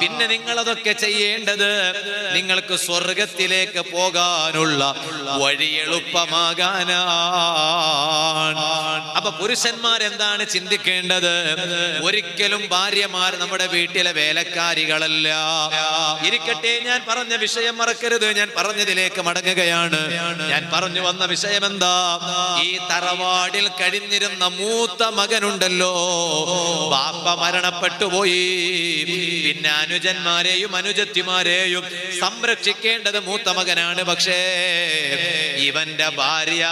[SPEAKER 1] പിന്നെ നിങ്ങൾ അതൊക്കെ ചെയ്യേണ്ടത് നിങ്ങൾക്ക് സ്വർഗത്തിലേക്ക് പോകാനുള്ള വഴി എളുപ്പമാകാനാണ്. അപ്പൊ പുരുഷന്മാരെന്താണ് ചിന്തിക്കേണ്ടത്? ഒരിക്കലും ഭാര്യമാർ നമ്മുടെ വീട്ടിലെ വേലക്കാരികളല്ല. ഇരിക്കട്ടെ, ഞാൻ പറഞ്ഞ വിഷയം മറക്കരുത്. ഞാൻ പറഞ്ഞതിലേക്ക് മടങ്ങുകയാണ്. ഞാൻ പറഞ്ഞു വന്ന വിഷയം എന്താ? ഈ തറവാടിൽ കഴിഞ്ഞിരുന്ന മൂത്ത മകനുണ്ടല്ലോ, ബാപ്പ മരണപ്പെട്ടു പോയി. പിന്നെ അനുജന്മാരെയും അനുജത്തിമാരെയും സംരക്ഷിക്കേണ്ടത് മൂത്ത മകനാണ്. പക്ഷേ ഇവന്റെ ഭാര്യ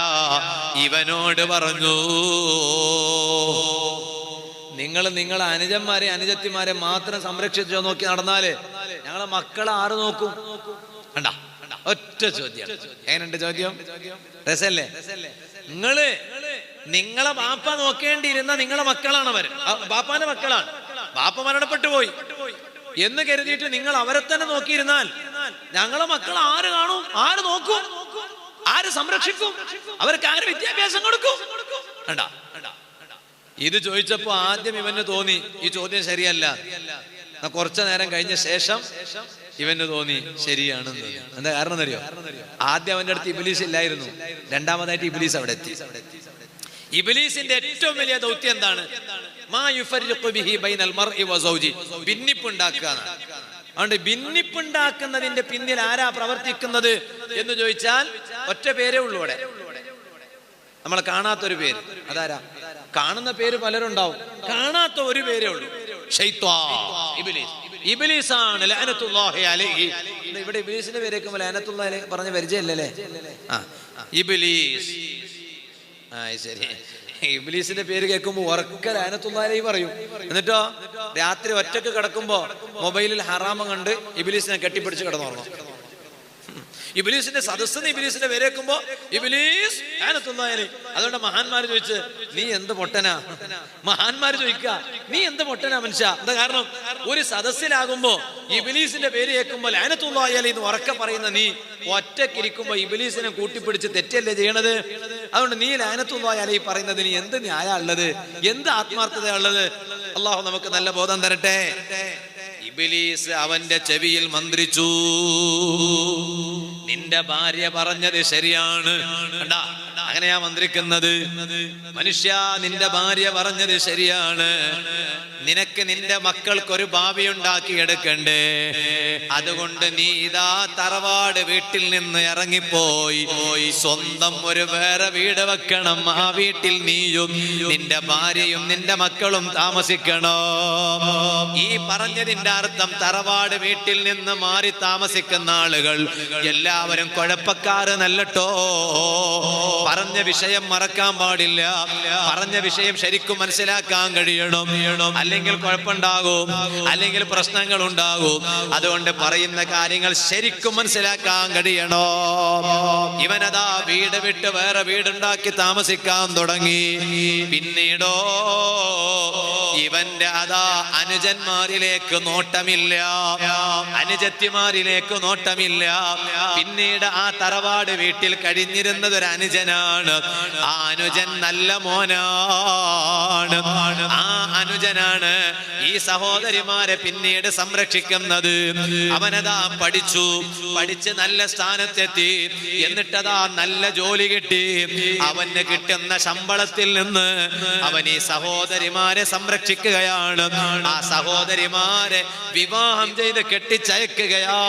[SPEAKER 1] ഇവനോട് പറഞ്ഞു, നിങ്ങൾ നിങ്ങളെ അനുജന്മാരെ അനുജത്തിമാരെ മാത്രം സംരക്ഷിച്ചോ നോക്കി നടന്നാല് ഞങ്ങളെ മക്കളെ ആറ് നോക്കും? കണ്ടാ, ഒറ്റ ചോദ്യം. എങ്ങനെയുണ്ട് ചോദ്യം? രസല്ലേ? നിങ്ങളെ ബാപ്പ നോക്കേണ്ടിയിരുന്ന നിങ്ങളെ മക്കളാണ് അവർ, ബാപ്പാന്റെ മക്കളാണ്. ബാപ്പ മരണപ്പെട്ടു പോയി എന്ന് കരുതിയിട്ട് നിങ്ങൾ അവരെ തന്നെ നോക്കിയിരുന്നാൽ ഞങ്ങളെ മക്കൾ ആര് കാണും? ആര് നോക്കും? ആര് സംരക്ഷിക്കും? അവർക്ക് ആര് വിദ്യാഭ്യാസം കൊടുക്കും? കണ്ടാ, ഇത് ചോദിച്ചപ്പോ ആദ്യം ഇവന് തോന്നി ഈ ചോദ്യം ശരിയല്ല. കുറച്ചു നേരം കഴിഞ്ഞ ശേഷം ഇവന് തോന്നി ശരിയാണെന്ന്. എന്താ കാരണം അറിയോ? ആദ്യം അവന്റെ അടുത്ത് ഇബ്ലീസ് ഇല്ലായിരുന്നു. രണ്ടാമതായിട്ട് ഇബ്ലീസ് അവിടെ എത്തി. ഇബ്ലീസിന്റെ ഏറ്റവും വലിയ ദൗത്യം എന്താണ്? ഭിന്നിപ്പുണ്ടാക്കുക. അതുകൊണ്ട് ഭിന്നിപ്പുണ്ടാക്കുന്നതിന്റെ പിന്നിൽ ആരാ പ്രവർത്തിക്കുന്നത് എന്ന് ചോദിച്ചാൽ ഒറ്റ പേരേ ഉള്ളൂ ഇവിടെ. നമ്മളെ കാണാത്തൊരു പേര്. അതാരാ? കാണുന്ന പേര് പലരുണ്ടാവും, കാണാത്ത ഒരു പേരേ ഉള്ളൂ. ഇബ്ലീസാണ് ലഅനത്തുല്ലാഹി അലൈഹി. ഇവിടെ ഇബ്ലീസിന്റെ പേര് കേൾക്കുമ്പോൾ ലഅനത്തുല്ലാഹി പറഞ്ഞ പരിചയമില്ലല്ലേ? ഇബ്ലീസ്. ശരി, ഇബ്ലീസിന്റെ പേര് കേൾക്കുമ്പോൾ ഉറക്ക ലഅനത്തുല്ലാഹി അലൈഹി പറയും. എന്നിട്ടോ രാത്രി ഒറ്റക്ക് കിടക്കുമ്പോ മൊബൈലിൽ ഹറാമം കണ്ട് ഇബ്ലീസിനെ കെട്ടിപ്പിടിച്ച് കിടന്നുറങ്ങും. ഇബ്ലീസിന്റെ സദസ്സ് ഇബ്ലീസിന്റെ പേര് കേൾക്കുമ്പോ ഇബ്ലീസ് ലഅനത്തുല്ലാഹി അലൈഹി. അതുകൊണ്ട് മഹാന്മാര് ചോദിച്ച്, നീ എന്ത് പൊട്ടനാ? മഹാന്മാര് ചോദിക്കുക, നീ എന്ത് പൊട്ടനാ മനുഷ്യ? എന്താ കാരണം? ഒരു സദസ്സിലാകുമ്പോ ഇബ്ലീസിന്റെ പേര് കേൾക്കുമ്പോ ലഅനത്തുല്ലാഹി അലൈഹി എന്ന് ഉറക്കെ പറയുന്ന നീ ഒറ്റക്കിരിക്കുമ്പോ ഇബ്ലീസിനെ കൂട്ടിപ്പിടിച്ച് തെറ്റല്ലേ ചെയ്യണത്? അതുകൊണ്ട് നീ ലഅനത്തുല്ലാഹി അലൈഹി പറയുന്നതിന് എന്ത് ന്യായ ഉള്ളത്? എന്ത് ആത്മാർത്ഥത ഉള്ളത്? അള്ളാഹു നമുക്ക് നല്ല ബോധം തരട്ടെ. ഇബ്ലീസ് അവന്റെ ചെവിയിൽ മന്ത്രിച്ചു, നിന്റെ ഭാര്യ പറഞ്ഞത് ശരിയാണ്. കണ്ടാ, അങ്ങനെയാ മന്ത്രിക്കുന്നത്. മനുഷ്യ, നിന്റെ ഭാര്യ പറഞ്ഞത് ശരിയാണ്. നിനക്ക് നിന്റെ മക്കൾക്കൊരു ഭാവി ഉണ്ടാക്കിയെടുക്കണ്ടേ? അതുകൊണ്ട് നീ ഇതാ തറവാട് വീട്ടിൽ നിന്ന് ഇറങ്ങിപ്പോയി സ്വന്തം ഒരു വേറെ വീട് വെക്കണം. ആ വീട്ടിൽ നീയും നിന്റെ ഭാര്യയും നിന്റെ മക്കളും താമസിക്കണോ? ഈ പറഞ്ഞതിന്റെ അർത്ഥം തറവാട് വീട്ടിൽ നിന്ന് മാറി താമസിക്കുന്ന ആളുകൾ എല്ലാവരും കുഴപ്പക്കാര് നല്ലട്ടോ. പറഞ്ഞ വിഷയം മറക്കാൻ പാടില്ല. പറഞ്ഞ വിഷയം ശരിക്കും മനസ്സിലാക്കാൻ കഴിയണം. അല്ലെങ്കിൽ കുഴപ്പമുണ്ടാകും, അല്ലെങ്കിൽ പ്രശ്നങ്ങൾ ഉണ്ടാകും. അതുകൊണ്ട് പറയുന്ന കാര്യങ്ങൾ ശരിക്കും മനസ്സിലാക്കാൻ കഴിയണോ. ഇവനതാ വീട് വിട്ട് വേറെ വീടുണ്ടാക്കി താമസിക്കാൻ തുടങ്ങി. പിന്നീടോ ഇവന്റെ അതാ അനുജന്മാരിലേക്ക് നോട്ടമില്ല, അനുജത്തിമാരിലേക്ക് നോട്ടമില്ല. പിന്നീട് ആ തറവാട് വീട്ടിൽ കഴിഞ്ഞിരുന്നത് ഒരു അനുജനാണ്. ആ അനുജൻ നല്ല മോനാണ്. ആ അനുജനാണ് ഈ സഹോദരിമാരെ പിന്നീട് സംരക്ഷിക്കുന്നത്. അവനതാ പഠിച്ച് നല്ല സ്ഥാനത്തെത്തി. എന്നിട്ടതാ നല്ല ജോലി കിട്ടി. അവന് കിട്ടുന്ന ശമ്പളത്തിൽ നിന്ന് അവൻ ഈ സഹോദരിമാരെ സംരക്ഷിക്കുകയാണ്. ആ സഹോദരിമാരെ വിവാഹം ചെയ്ത് കെട്ടിച്ചയക്കുകയാണ്.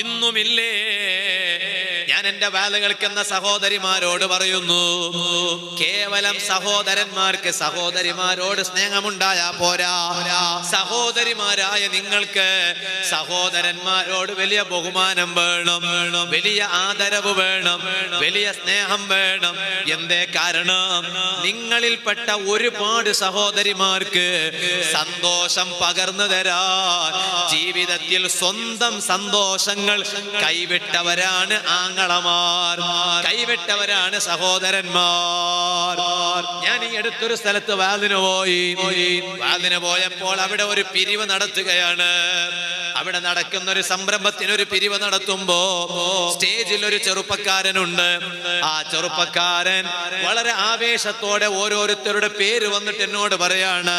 [SPEAKER 1] ഇന്നുമില്ലേ ഞാൻ എന്റെ വാല് കേൾക്കുന്ന സഹോദരിമാരോട് പറയുന്നു, കേവലം സഹോദരന്മാർക്ക് സഹോദരിമാരോട് സ്നേഹമുണ്ടായാ പോരാ. സഹോദരിമാരായ നിങ്ങൾക്ക് സഹോദരന്മാരോട് വലിയ ബഹുമാനം വേണം, വലിയ ആദരവ് വേണം, വലിയ സ്നേഹം വേണം. എന്തേ കാരണം? നിങ്ങളിൽപ്പെട്ട ഒരുപാട് സഹോദരിമാർക്ക് സന്തോഷം പകർന്നു തരാൻ ജീവിതത്തിൽ സ്വന്തം സന്തോഷങ്ങൾ കൈവിട്ടവരാണ് ആങ്ങളമാർ, കൈവിട്ടവരാണ് സഹോദരന്മാർ. ഞാൻ ഈ അടുത്തൊരു സ്ഥലത്ത് വാലിന് പോയപ്പോൾ അവിടെ ഒരു പിരിവ് നടത്തുകയാണ്. അവിടെ നടക്കുന്ന ഒരു സംരംഭത്തിന് ഒരു പിരിവ് നടത്തുമ്പോ സ്റ്റേജിൽ ഒരു ചെറുപ്പക്കാരനുണ്ട്. ആ ചെറുപ്പക്കാരൻ വളരെ ആവേശത്തോടെ ഓരോരുത്തരുടെ പേര് വന്നിട്ട് എന്നോട് പറയാണ്,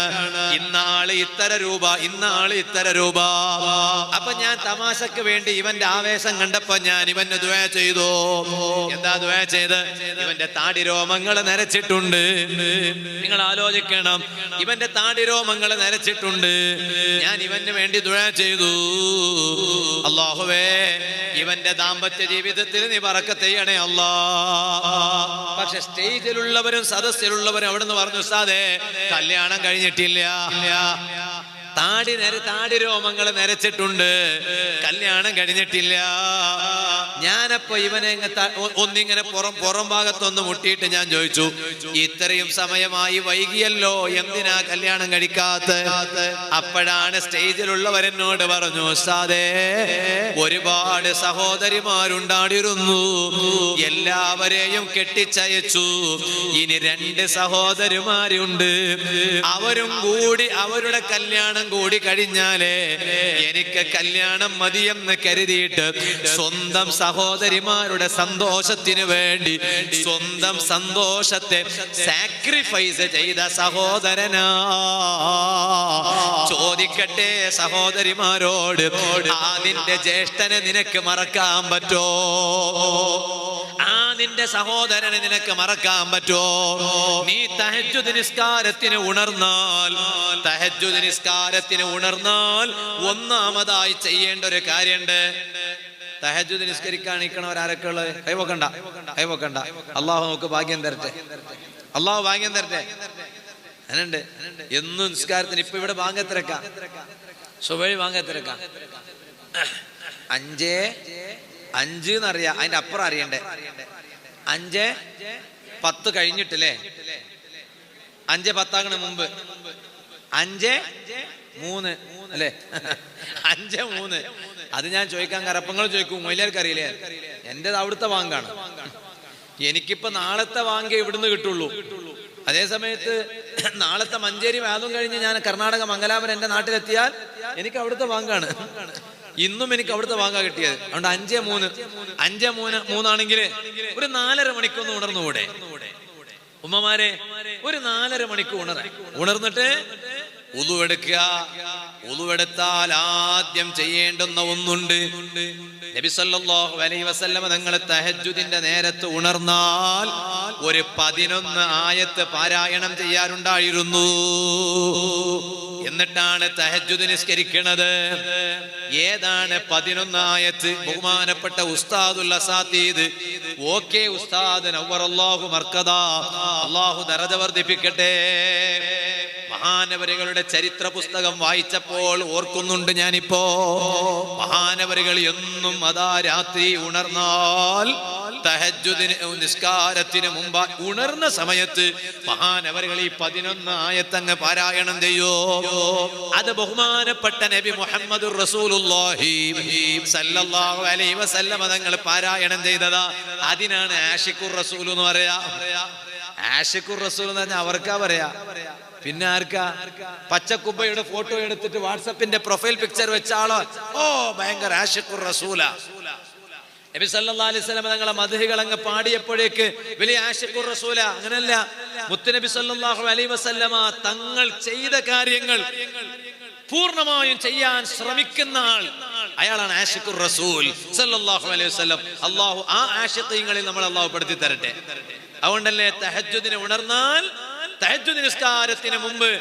[SPEAKER 1] ഇന്നാള് ഇത്ര രൂപ, ഇന്നാള് ഇത്ര രൂപ. അപ്പൊ ഞാൻ തമാശക്ക് വേണ്ടി ഇവന്റെ ആവേശം കണ്ടപ്പോ ഞാൻ ഇവന് ദുആ ചെയ്തു. എന്താ ദുആ ചെയ്ത്? ഇവന്റെ താടി രോമങ്ങൾ നരച്ചിട്ടുണ്ട്. നിങ്ങൾ ആലോചിക്കണം, ഇവന്റെ താടി രോമങ്ങൾ നരച്ചിട്ടുണ്ട്. ഞാൻ ഇവന് വേണ്ടി ദുആ ചെയ്തു, അല്ലാഹുവേ ഇവന്റെ ദാമ്പത്യ ജീവിതത്തിൽ നീ ബറക്കത്ത് ചെയ്യണേ അല്ലാ. പക്ഷെ സ്റ്റേജിലുള്ളവരും സദസ്സിലുള്ളവരും അവിടുന്ന് പറഞ്ഞു, ഉസ്താദേ കല്യാണം കഴിഞ്ഞിട്ടില്ല, താടി രോമങ്ങൾ നരച്ചിട്ടുണ്ട്, കല്യാണം കഴിഞ്ഞിട്ടില്ല. ഞാനപ്പോ ഇവനെ ഒന്നിങ്ങനെ പുറം ഭാഗത്തൊന്ന് മുട്ടിയിട്ട് ഞാൻ ചോദിച്ചു, ഇത്രയും സമയമായി വൈകിയല്ലോ, എന്തിനാ കല്യാണം കഴിക്കാത്ത? അപ്പോഴാണ് സ്റ്റേജിലുള്ളവരെന്നോട് പറഞ്ഞു, ഉസ്താദേ ഒരുപാട് സഹോദരിമാരുണ്ടായിരുന്നു, എല്ലാവരെയും കെട്ടിച്ചയച്ചു. ഇനി 2 സഹോദരിമാരുണ്ട്, അവരും കൂടി അവരുടെ കല്യാണം കൂടി കഴിഞ്ഞാലേ എനിക്ക് കല്യാണം മതിയെന്ന് കരുതിയിട്ട് സ്വന്തം സഹോദരിമാരുടെ സന്തോഷത്തിന് വേണ്ടി സ്വന്തം സന്തോഷത്തെ സാക്രിഫൈസ് ചെയ്ത സഹോദരനാ. ചോദിക്കട്ടെ സഹോദരിമാരോട്, ആ നിന്റെ ജ്യേഷ്ഠനെ നിനക്ക് മറക്കാൻ പറ്റോ? ആ നിന്റെ സഹോദരനെ നിനക്ക് മറക്കാൻ പറ്റോ? നീ തഹജ്ജുദ് നിസ്കാരത്തിന് ഉണർന്നാൽ ഒന്നാമതായി ചെയ്യേണ്ട ഒരു കാര്യമുണ്ട്. തഹജ്ജുദ് നിസ്കരിക്കാൻ നിൽക്കണവരാരൊക്കെ ഉള്ളത്? കൈവക്കണ്ട. അള്ളാഹു നമുക്ക് ഭാഗ്യം തരട്ടെ, അള്ളാഹു ഭാഗ്യം തരട്ടെ. അങ്ങനുണ്ട് എന്നും നിസ്കാരത്തിന്. ഇപ്പൊ ഇവിടെ വാങ്ങത്തിരക്കാം, സുബഹി വാങ്ങത്തിരക്കാം. 5 എന്നറിയാം, അതിന്റെ അപ്പുറം അറിയണ്ടേ. 5:10 കഴിഞ്ഞിട്ടില്ലേ? 5:10 മുമ്പ് 5:03 അല്ലേ? 5:03. അത് ഞാൻ ചോദിക്കാൻ കറപ്പങ്ങൾ ചോദിക്കും, മൊയിലാർക്ക് അറിയില്ലേ? എന്റേത് അവിടുത്തെ വാങ്കാണ്. എനിക്കിപ്പോ നാളത്തെ വാങ്കേ ഇവിടുന്ന് കിട്ടുള്ളൂ. അതേ സമയത്ത് നാളത്തെ മഞ്ചേരി വാദം കഴിഞ്ഞ് ഞാൻ കർണാടക മംഗലാപുരം എന്റെ നാട്ടിലെത്തിയാൽ എനിക്ക് അവിടുത്തെ വാങ്കാണ്. ഇന്നും എനിക്ക് അവിടുത്തെ വാങ്ങാൻ കിട്ടിയത്. അതുകൊണ്ട് 5:03 ആണെങ്കിൽ ഒരു 4.5 മണിക്കൊന്ന് ഉണർന്നുകൂടെ ഉമ്മമാരെ? ഒരു 4.5 മണിക്ക് ഉണർന്നിട്ട് ഉളുവെടുക്കുക. ഉളുവെടുത്താൽ ആദ്യം ചെയ്യേണ്ടുന്ന ഒന്നുണ്ട്. നബി സല്ലല്ലാഹു അലൈഹി വസല്ലമ തങ്ങൾ തഹജ്ജുദിന്റെ നേരത്ത് ഉണർന്നാൽ ഒരു 11 ആയത്ത് പാരായണം ചെയ്യാറുണ്ടായിരുന്നു. എന്നിട്ടാണ് തഹജ്ജുദ് നിസ്കരിക്കുന്നത്. ഏതാണ് 11 ആയത്ത്? ബഹുമാനപ്പെട്ട ഉസ്താദുൽ അസാതീദ് ഓക്കെ ഉസ്താദ് നവ്വറല്ലാഹു മർക്കദാ, അല്ലാഹു ദറജ വർദ്ധിപ്പിക്കട്ടെ, മഹാനവരുകളുടെ ചരിത്ര പുസ്തകം വായിച്ചപ്പോൾ ഓർക്കുന്നുണ്ട് ഞാനിപ്പോ. മഹാനവരുകൾ എന്നും അതാ രാത്രി ഉണർന്നാൽ തഹജ്ജുദിന് നിസ്കാരത്തിന് മുമ്പ് ഉണർന്ന സമയത്ത് മഹാനവറുകൾ ഈ 11 ആയത്തങ്ങ് പാരായണം ചെയ്യോ. അത് ബഹുമാനപ്പെട്ട നബി മുഹമ്മദുർ റസൂലുള്ളാഹി സല്ലല്ലാഹു അലൈഹി വസല്ലം തങ്ങൾ പാരായണം ചെയ്തതാ. അതിനാണ് ആഷിഖുർ റസൂൽ എന്ന് പറയാ. ആഷിഖുർ റസൂൽ എന്ന് പറഞ്ഞാൽ അവർക്കാ പറയാ. പിന്നെ ആർക്കാ? പച്ചക്കുബയുടെ ഫോട്ടോ എടുത്തിട്ട് വാട്സപ്പിന്റെ പ്രൊഫൈൽ പിക്ചർ വെച്ച ആളോ ഭയങ്കര ആഷിഖുർ റസൂലാ. നബി സല്ലല്ലാഹു അലൈഹി വസല്ലം തങ്ങളെ മദ്ഹുകൾ അങ്ങ് പാടിയപ്പോഴേക്ക് വലിയ ആഷിഖുർ റസൂല. അങ്ങനല്ല, മുത്തുനബി സല്ലല്ലാഹു അലൈഹി വസല്ലമ തങ്ങൾ ചെയ്ത കാര്യങ്ങൾ പൂർണ്ണമായും ചെയ്യാൻ ശ്രമിക്കുന്ന ആൾ, അയാളാണ് ആഷിഖുർ റസൂൽ സല്ലല്ലാഹു അലൈഹി വസല്ലം. അല്ലാഹു ആ ആഷിഖീങ്ങളിൽ നമ്മൾ അല്ലാഹു പെടുത്തി തരട്ടെ. അതുകൊണ്ടല്ലേ തഹജ്ജുദിനെ ഉണർന്നാൽ തഹജ്ജുദ് നിസ്കാരത്തിന് മുമ്പ്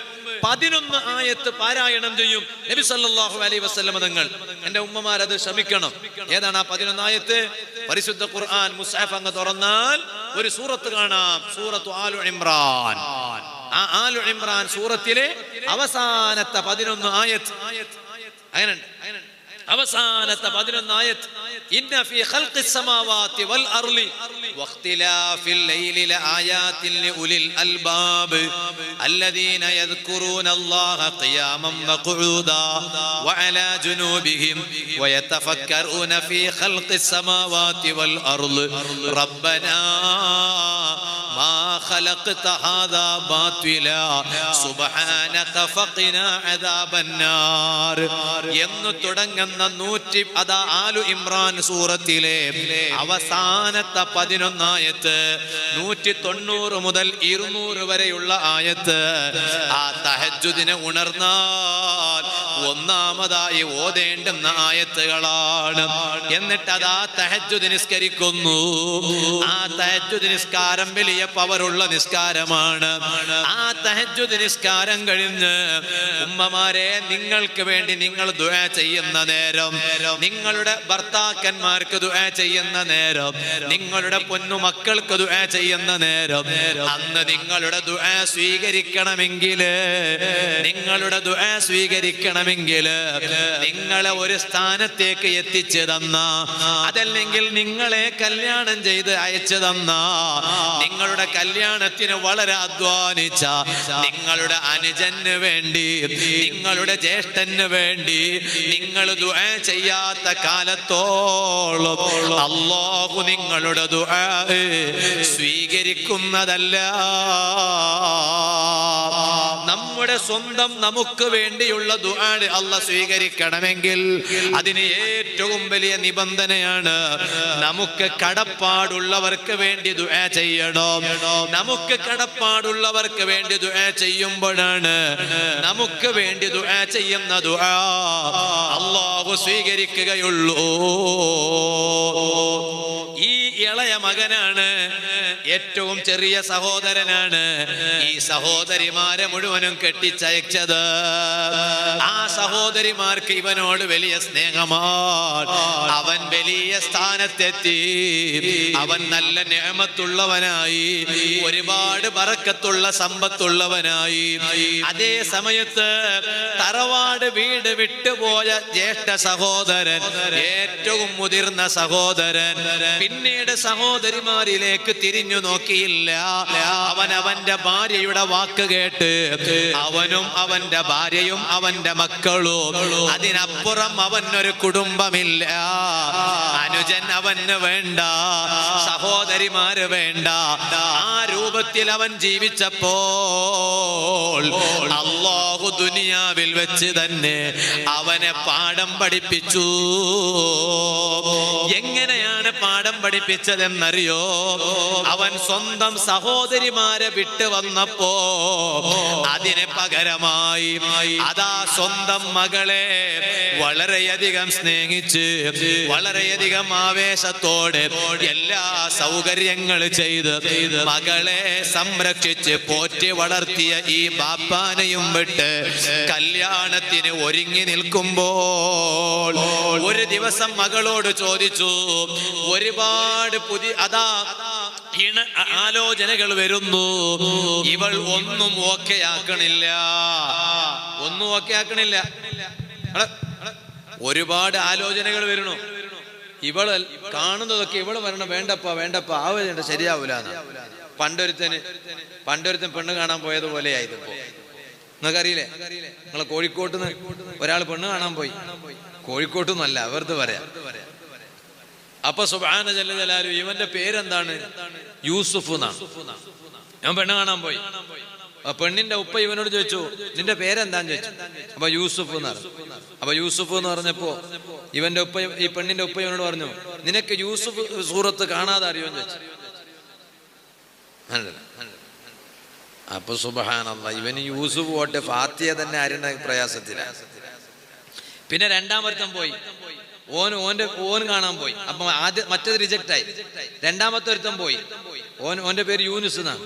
[SPEAKER 1] 11 ആയത്ത് പാരായണം ചെയ്യും നബി സല്ലല്ലാഹു അലൈഹി വസല്ലം തങ്ങൾ. എന്റെ ഉമ്മമാർ അത് ശ്രമിക്കണം. ഏതാണ് ആ 11 ആയത്ത്? പരിശുദ്ധ ഖുർആൻ മുസ്ഹഫ് അങ്ങ് തുറന്നാൽ ഒരു സൂറത്ത് കാണാം, സൂറത്തു ആലു ഇംറാൻ. ആ ആലു ഇംറാൻ സൂറത്തിലെ അവസാനത്തെ 11 ആയത്ത് അങ്ങനെയുണ്ട്. അവസാനത്തെ 11 ആയത്ത്, ഇന്ന ഫീ ഖൽഖിസ് സമാവാതി വൽ അർളി വഖ്തിലാഫിൽ ലൈലി ലആയാതിൻ ലിഉലിൽ അൽബാബ് അല്ലദീന യദ്കുറൂനല്ലാഹ ഖിയാമൻ വഖുഊദാ വഅലാ ജുനൂബിഹിം വയതഫക്കറൂന ഫീ ഖൽഖിസ് സമാവാതി വൽ അർളി റബ്ബനാ മാ ഖലഖ്ത ഹാദാ ബാതിലാ സുബ്ഹാനക ഫഖിനാ അദാബന്നാർ എന്ന് തുടങ്ങുന്ന ആലു ഇമ്രാൻ സൂറത്തിലെ അവസാനത്തെ 11 ആയത്ത്, 190 മുതൽ 200 വരെയുള്ള ആയത്ത് ആ തഹജ്ജുദിനെ ഉണർന്നാൽ ഒന്നാമതായി ഓതേണ്ടുന്ന ആയത്തുകളാണ്. എന്നിട്ട് അതാ തഹജ്ജുദ് നിസ്കരിക്കുന്നു. ആ തഹജ്ജുദ് നിസ്കാരം വലിയ പവറുള്ള നിസ്കാരമാണ്. ആ തഹജ്ജുദ് നിസ്കാരം കഴിഞ്ഞ് ഉമ്മമാരെ, നിങ്ങൾക്ക് വേണ്ടി നിങ്ങൾ ദുആ ചെയ്യുന്ന നേരം, നിങ്ങളുടെ ഭർത്താക്കന്മാർക്ക് ദുആ ചെയ്യുന്ന നേരം, നിങ്ങളുടെ പൊന്നു മക്കൾക്ക് ദുആ ചെയ്യുന്ന നേരം, അന്ന് നിങ്ങളുടെ ദുആ സ്വീകരിക്കണമെങ്കിൽ നിങ്ങളെ ഒരു സ്ഥാനത്തേക്ക് എത്തിച്ചു തന്ന, അതല്ലെങ്കിൽ നിങ്ങളെ കല്യാണം ചെയ്ത് അയച്ചു തന്ന, നിങ്ങളുടെ കല്യാണത്തിന് വളരെ അധ്വാനിച്ച നിങ്ങളുടെ അനുജന് വേണ്ടി, നിങ്ങളുടെ ജ്യേഷ്ഠന് വേണ്ടി നിങ്ങൾ ദുആ ചെയ്യാത്ത കാലത്തോളം അല്ലാഹു നിങ്ങളുടെ ദുആ സ്വീകരിക്കുന്നതല്ല. നമ്മുടെ സ്വന്തം നമുക്ക് വേണ്ടിയുള്ള ദുആ അല്ലാഹു സ്വീകരിക്കണമെങ്കിൽ അതിന് ഏറ്റവും വലിയ നിബന്ധനയാണ് നമുക്ക് കടപ്പാടുള്ളവർക്ക് വേണ്ടി ദുആ ചെയ്യണം. നമുക്ക് കടപ്പാടുള്ളവർക്ക് വേണ്ടി ദുആ ചെയ്യുമ്പോഴാണ് നമുക്ക് വേണ്ടി ദുആ ചെയ്യുന്ന ദുആ അല്ലാഹു സ്വീകരിക്കുകയുള്ളൂ. ഈ ഇളയ മകനാണ്, ഏറ്റവും ചെറിയ സഹോദരനാണ്. ഈ സഹോദരിമാരെ മുഴുവനും കെട്ടിച്ചയച്ചത്. ആ സഹോദരിമാർക്ക് ഇവനോട് വലിയ സ്നേഹമാണ്. അവൻ വലിയ സ്ഥാനത്തെത്തി. അവൻ നല്ല നിഅമത്തുള്ളവനായി, ഒരുപാട് ബറക്കത്തുള്ള സമ്പത്തുള്ളവനായി. അതേ സമയത്ത് തറവാട് വീട് വിട്ടുപോയ ജ്യേഷ്ഠ സഹോദരൻ, ഏറ്റവും മുതിർന്ന സഹോദരൻ, പിന്നീട് സഹോദരിമാരിലേക്ക് തിരിഞ്ഞു നോക്കിയില്ല. അവൻ അവന്റെ ഭാര്യയുടെ വാക്ക് കേട്ട് അവനും അവന്റെ ഭാര്യയും അവന്റെ മക്കളും, അതിനപ്പുറം അവനൊരു കുടുംബമില്ല. അനുജൻ അവന് വേണ്ട, സഹോദരിമാര് വേണ്ട. ആ രൂപത്തിൽ അവൻ ജീവിച്ചപ്പോൾ അല്ലാഹു ദുനിയാവിൽ വെച്ച് തന്നെ അവനെ പാഠം പഠിപ്പിച്ചു. എങ്ങനെയാണ് പാഠം പഠിപ്പിച്ചതെന്നറിയോ? അവൻ സ്വന്തം സഹോദരിമാരെ വിട്ടു വന്നപ്പോ അതിന് പകരമായി അതാ സ്വന്തം മകളെ വളരെയധികം സ്നേഹിച്ച്, വളരെയധികം ആവേശത്തോടെ എല്ലാ സൗകര്യങ്ങൾ ചെയ്ത് മകളെ സംരക്ഷിച്ച് പോറ്റി വളർത്തിയ ഈ ബാപ്പാനെയും വിട്ട് കല്യാണത്തിന് ഒരുങ്ങി നിൽക്കുമ്പോൾ ഒരു ദിവസം മകളോട് ചോദിച്ചു. ഒരുപാട് പുതിയ ആലോചനകൾ വരുന്നു. ഇവൾ ഒന്നും ഓക്കെ ആക്കണില്ല. ഒരുപാട് ആലോചനകൾ വരുന്നു. ഇവള് കാണുന്നതൊക്കെ ഇവള് പറയണ വേണ്ടപ്പാ വേണ്ടപ്പാ ആവേണ്ട ശരിയാവൂല. പണ്ടൊരുത്തൻ പെണ്ണ് കാണാൻ പോയതുപോലെയായതിപ്പോ. നിങ്ങൾക്കറിയില്ലേ? നിങ്ങളെ കോഴിക്കോട്ട് നിന്ന് ഒരാൾ പെണ്ണ് കാണാൻ പോയി. കോഴിക്കോട്ടൊന്നുമല്ല, വെറുതെ പറയാം. അപ്പൊ സുബ്ഹാന ജല്ല ജലാലു ഇവന്റെ പേരെന്താണ്? യൂസുഫ് എന്നാണ്. ഞാൻ പെണ്ണ് കാണാൻ പോയി. പെണ്ണിന്റെ ഉപ്പ ഇവനോട് ചോദിച്ചു, നിന്റെ പേരെന്താന്ന് ചോദിച്ചു. അപ്പൊ യൂസുഫ് എന്നാണ്. അപ്പൊ യൂസുഫ് എന്ന് പറഞ്ഞപ്പോ ഇവന്റെ ഉപ്പ, ഈ പെണ്ണിന്റെ ഉപ്പ ഇവനോട് പറഞ്ഞു, നിനക്ക് യൂസുഫ് സൂറത്ത് കാണാതെ അറിയോന്ന് ചോദിച്ചു. അപ്പൊ സുബ്ഹാനല്ലാഹ് ഇവന് യൂസുഫ് പോട്ടെ, ഫാത്തിഹ തന്നെ അറിയുന്ന പ്രയാസത്തിലാണ്. പിന്നെ രണ്ടാമത്തെ പോയി, ഓൻ കാണാൻ പോയി. അപ്പൊ ആദ്യം മറ്റേത് റിജക്റ്റ് ആയി. രണ്ടാമത്തെ ഒരുത്തൻ പോയി, ഓന്റെ പേര് യൂനുസ് എന്നാണ്.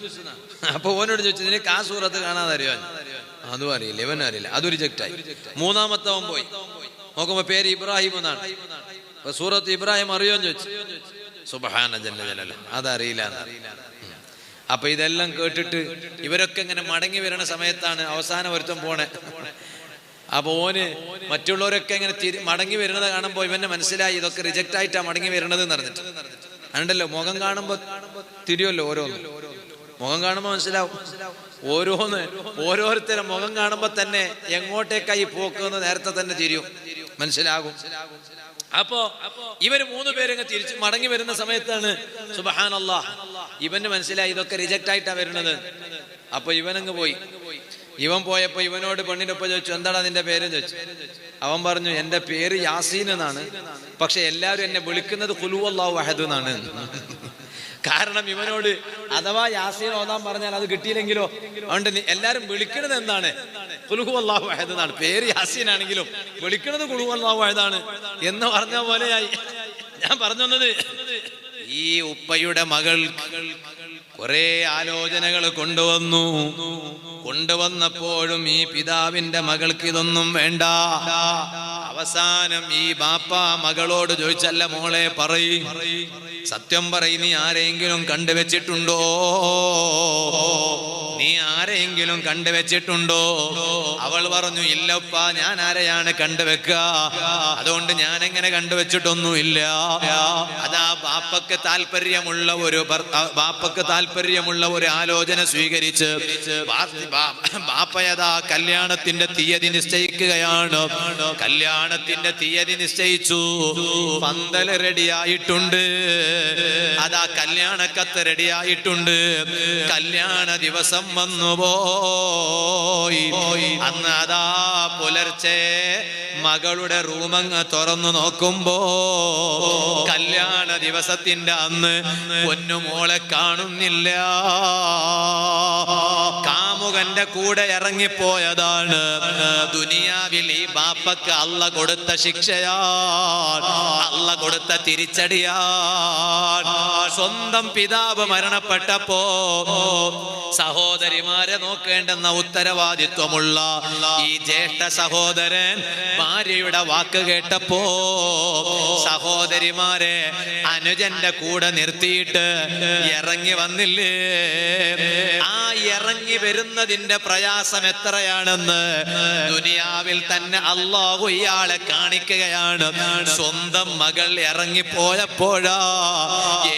[SPEAKER 1] അപ്പൊ ഓനോട് ചോദിച്ചു, നിനക്ക് ആ സൂറത്ത് കാണാതെ അറിയോ? അതും അറിയില്ല, ഇവനും അറിയില്ല, അതും റിജക്റ്റ് ആയി. മൂന്നാമത്തെ അവൻ പോയി നോക്കുമ്പോ പേര് ഇബ്രാഹിം എന്നാണ്. അപ്പൊ സൂറത്ത് ഇബ്രാഹിം അറിയോന്ന് ചോദിച്ചു. സുബ്ഹാന ജല്ല ജലാലുഹു അതറിയില്ല. അപ്പൊ ഇതെല്ലാം കേട്ടിട്ട് ഇവരൊക്കെ ഇങ്ങനെ മടങ്ങി വരുന്ന സമയത്താണ് അവസാനം ഒരുത്തം പോണേ. അപ്പൊ ഓന് മറ്റുള്ളവരൊക്കെ ഇങ്ങനെ മടങ്ങി വരുന്നത് കാണുമ്പോ ഇവന്റെ മനസ്സിലായി ഇതൊക്കെ റിജക്റ്റ് ആയിട്ടാ മടങ്ങി വരുന്നത് എന്ന് പറഞ്ഞിട്ട്. അതുണ്ടല്ലോ, മുഖം കാണുമ്പോ തിരിയുമല്ലോ, മുഖം കാണുമ്പോ മനസ്സിലാവും. ഓരോരുത്തരും മുഖം കാണുമ്പോ തന്നെ എങ്ങോട്ടേക്കായി പോക്കുന്ന് നേരത്തെ തന്നെ തിരിയും, മനസ്സിലാകും. അപ്പോ ഇവര് 3 പേരങ്ങ് തിരിച്ച് മടങ്ങി വരുന്ന സമയത്താണ് സുബ്ഹാനല്ലാഹ് ഇവന് മനസ്സിലായി ഇതൊക്കെ റിജക്റ്റ് ആയിട്ടാ വരുന്നത്. അപ്പൊ ഇവനങ്ങ് പോയി. ഇവൻ പോയപ്പോ ഇവനോട് പെണ്ണിന്റെ ഒപ്പം ചോദിച്ചു, എന്താടാ നിന്റെ പേര് ചോദിച്ചു. അവൻ പറഞ്ഞു, എന്റെ പേര് യാസീൻ എന്നാണ്, പക്ഷെ എല്ലാവരും എന്നെ വിളിക്കുന്നത് ഖുൽ ഹുവല്ലാഹു അഹദ് എന്നാണ്. കാരണം ഇവനോട് അഥവാ യാസീൻ ഓതാൻ പറഞ്ഞാൽ അത് കിട്ടിയില്ലെങ്കിലോ, അതുകൊണ്ട് എല്ലാരും വിളിക്കുന്നത് എന്താണ്? ഖുൽ ഹുവല്ലാഹു അഹദ് എന്നാണ്. പേര് യാസീൻ ആണെങ്കിലും വിളിക്കുന്നത് ഖുൽ ഹുവല്ലാഹു അഹദാണ് എന്ന് പറഞ്ഞ പോലെയായി. ഞാൻ പറഞ്ഞു വന്നത്, ഈ ഉപ്പയുടെ മകൾ കുറെ ആലോചനകൾ കൊണ്ടുവന്നപ്പോഴും ഈ പിതാവിന്റെ മകൾക്ക് ഇതൊന്നും വേണ്ട. അവസാനം ഈ ബാപ്പ മകളോട് ചോദിച്ചല്ല മോളെ സത്യം പറയ്, നീ ആരെങ്കിലും കണ്ടുവച്ചിട്ടുണ്ടോ? അവൾ പറഞ്ഞു, ഇല്ലപ്പ, ഞാൻ ആരെയാണ് കണ്ടുവെക്കുക? അതുകൊണ്ട് ഞാൻ എങ്ങനെ കണ്ടുവച്ചിട്ടൊന്നുമില്ല. അതാ ബാപ്പക്ക് താല്പര്യമുള്ള ഒരു ആലോചന സ്വീകരിച്ച് ബാപ്പയതാ കല്യാണത്തിന്റെ തീയതി നിശ്ചയിക്കുകയാണ്. കല്യാണത്തിന്റെ തീയതി നിശ്ചയിച്ചു, പന്തല് റെഡിയായിട്ടുണ്ട്, അതാ കല്യാണക്കത്ത് റെഡിയായിട്ടുണ്ട്. കല്യാണ ദിവസം വന്നുപോയി. അന്ന് അതാ പുലർച്ചെ മകളുടെ റൂമങ്ങ് തുറന്നു നോക്കുമ്പോ കല്യാണ ദിവസത്തിന്റെ അന്ന് പൊന്നുമോളെ കാണുന്നില്ല. കാമുകന്റെ കൂടെ ഇറങ്ങിപ്പോയതാണ്. ദുനിയാവിൽ ഈ ബാപ്പക്ക് അള്ള കൊടുത്ത ശിക്ഷയാണ്, അള്ള കൊടുത്ത തിരിച്ചടിയാണ്. സ്വന്തം പിതാവ് മരണപ്പെട്ടപ്പോ സഹോദരിമാരെ നോക്കേണ്ടെന്ന ഉത്തരവാദിത്വമുള്ള ഈ ജ്യേഷ്ഠ സഹോദരൻ ഭാര്യയുടെ വാക്ക് കേട്ടപ്പോ സഹോദരിമാരെ അനുജന്റെ കൂടെ നിർത്തിയിട്ട് ഇറങ്ങി വന്നില്ലേ? ആ ഇറങ്ങി വരുന്നതിന്റെ പ്രയാസം എത്രയാണെന്ന് ദുനിയാവിൽ തന്നെ അല്ലാഹു ഇയാളെ കാണിക്കുകയാണ്. സ്വന്തം മകൾ ഇറങ്ങിപ്പോയപ്പോഴാ,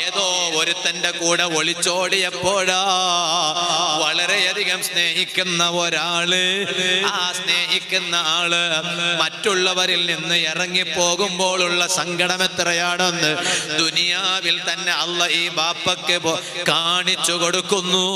[SPEAKER 1] ഏതോ ഒരുത്തന്റെ കൂടെ ഒളിച്ചോടിയപ്പോഴാ, വളരെയധികം സ്നേഹിക്കുന്ന ഒരാള്, ആ സ്നേഹിക്കുന്ന ആള് മറ്റുള്ളവരിൽ നിന്ന് ഇറങ്ങിപ്പോകുമ്പോഴുള്ള സങ്കടം എത്രയാണെന്ന് ദുനിയാവിൽ തന്നെ അല്ലാഹ് ഈ ബാപ്പക്ക് കാണിച്ചു കൊടുക്കുന്നു.